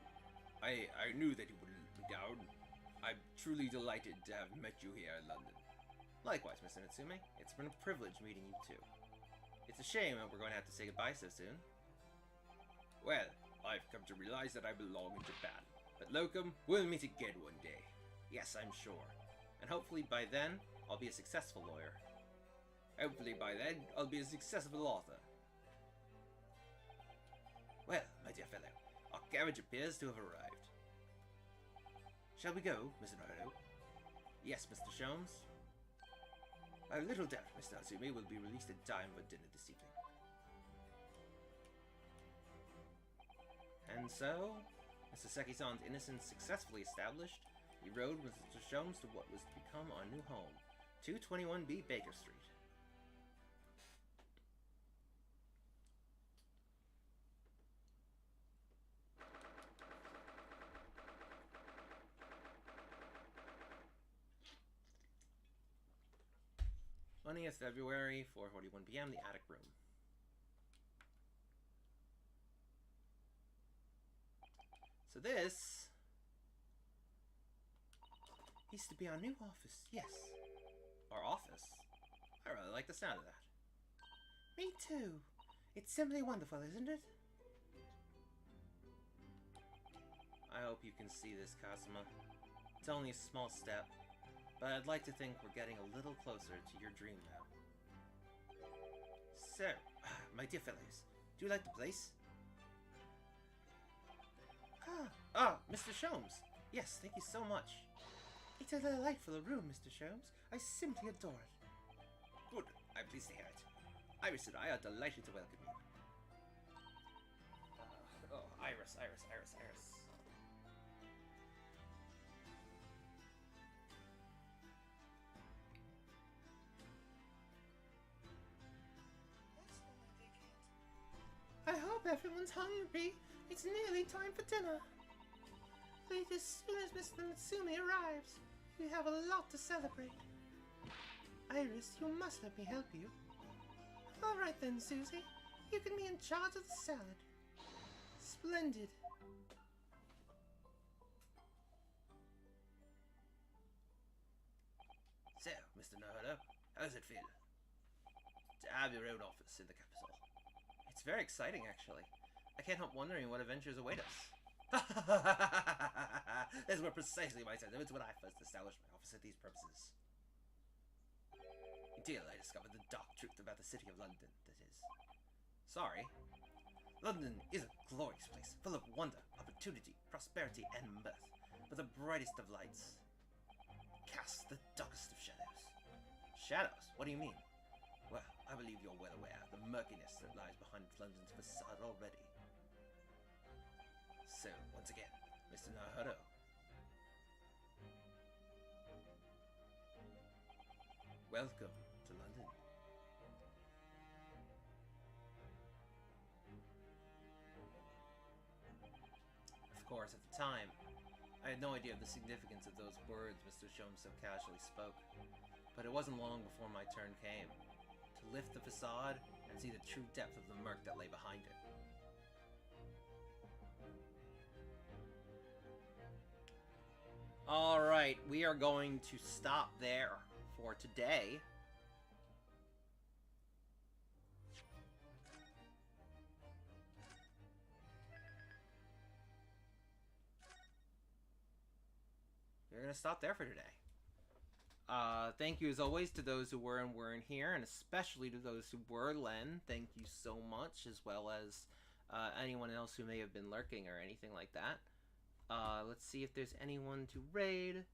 I knew that you wouldn't let me down. I'm truly delighted to have met you here in London. Likewise, Mr. Natsume. It's been a privilege meeting you too. It's a shame that we're going to have to say goodbye so soon. Well, I've come to realize that I belong in Japan. But Locum, we'll meet again one day. Yes, I'm sure. And hopefully by then, I'll be a successful lawyer. Hopefully by then, I'll be a successful author. Well, my dear fellow, our carriage appears to have arrived. Shall we go, Mr. Naruto? Yes, Mr. Sholmes. I have little doubt Mr. Natsume will be released in time for dinner this evening. And so, Mr. Seki-san's innocence successfully established, he rode with Mr. Sholmes to what was to become our new home, 221B Baker Street. 20th February, 4:41 p.m., the attic room. So this used to be our new office, yes. Our office? I really like the sound of that. Me too. It's simply wonderful, isn't it? I hope you can see this, Kazuma. It's only a small step, but I'd like to think we're getting a little closer to your dream now. So, my dear fellows, do you like the place? Mr. Sholmes. Yes, thank you so much. It's a delightful room, Mr. Sholmes. I simply adore it. Good. I'm pleased to hear it. Iris and I are delighted to welcome you. Iris. I hope everyone's hungry. It's nearly time for dinner. Wait as soon as Mr. Matsumi arrives. We have a lot to celebrate. Iris, you must let me help you. Alright then, Susie. You can be in charge of the salad. Splendid. So, Mr. Naruto, how does it feel to have your own office in the capital? It's very exciting, actually. I can't help wondering what adventures await us. Those were precisely my sentiments when I first established my office at these purposes. Until I discovered the dark truth about the city of London, that is. Sorry. London is a glorious place, full of wonder, opportunity, prosperity, and mirth, but the brightest of lights casts the darkest of shadows. Shadows? What do you mean? Well, I believe you're well aware of the murkiness that lies behind London's facade already. So, once again, Mr. Naruto. Welcome to London. Of course, at the time, I had no idea of the significance of those words Mr. Sholmes so casually spoke. But it wasn't long before my turn came to lift the facade and see the true depth of the murk that lay behind it. Alright, we are going to stop there for today. We're going to stop there for today. Thank you as always to those who were and weren't here, and especially to those who were. Len, thank you so much, as well as anyone else who may have been lurking or anything like that. Let's see if there's anyone to raid.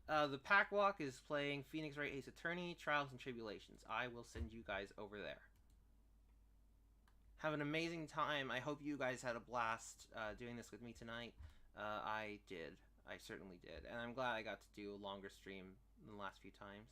The Pack Walk is playing Phoenix Wright Ace Attorney, Trials and Tribulations. I will send you guys over there. Have an amazing time. I hope you guys had a blast doing this with me tonight. I did. I certainly did. And I'm glad I got to do a longer stream than the last few times.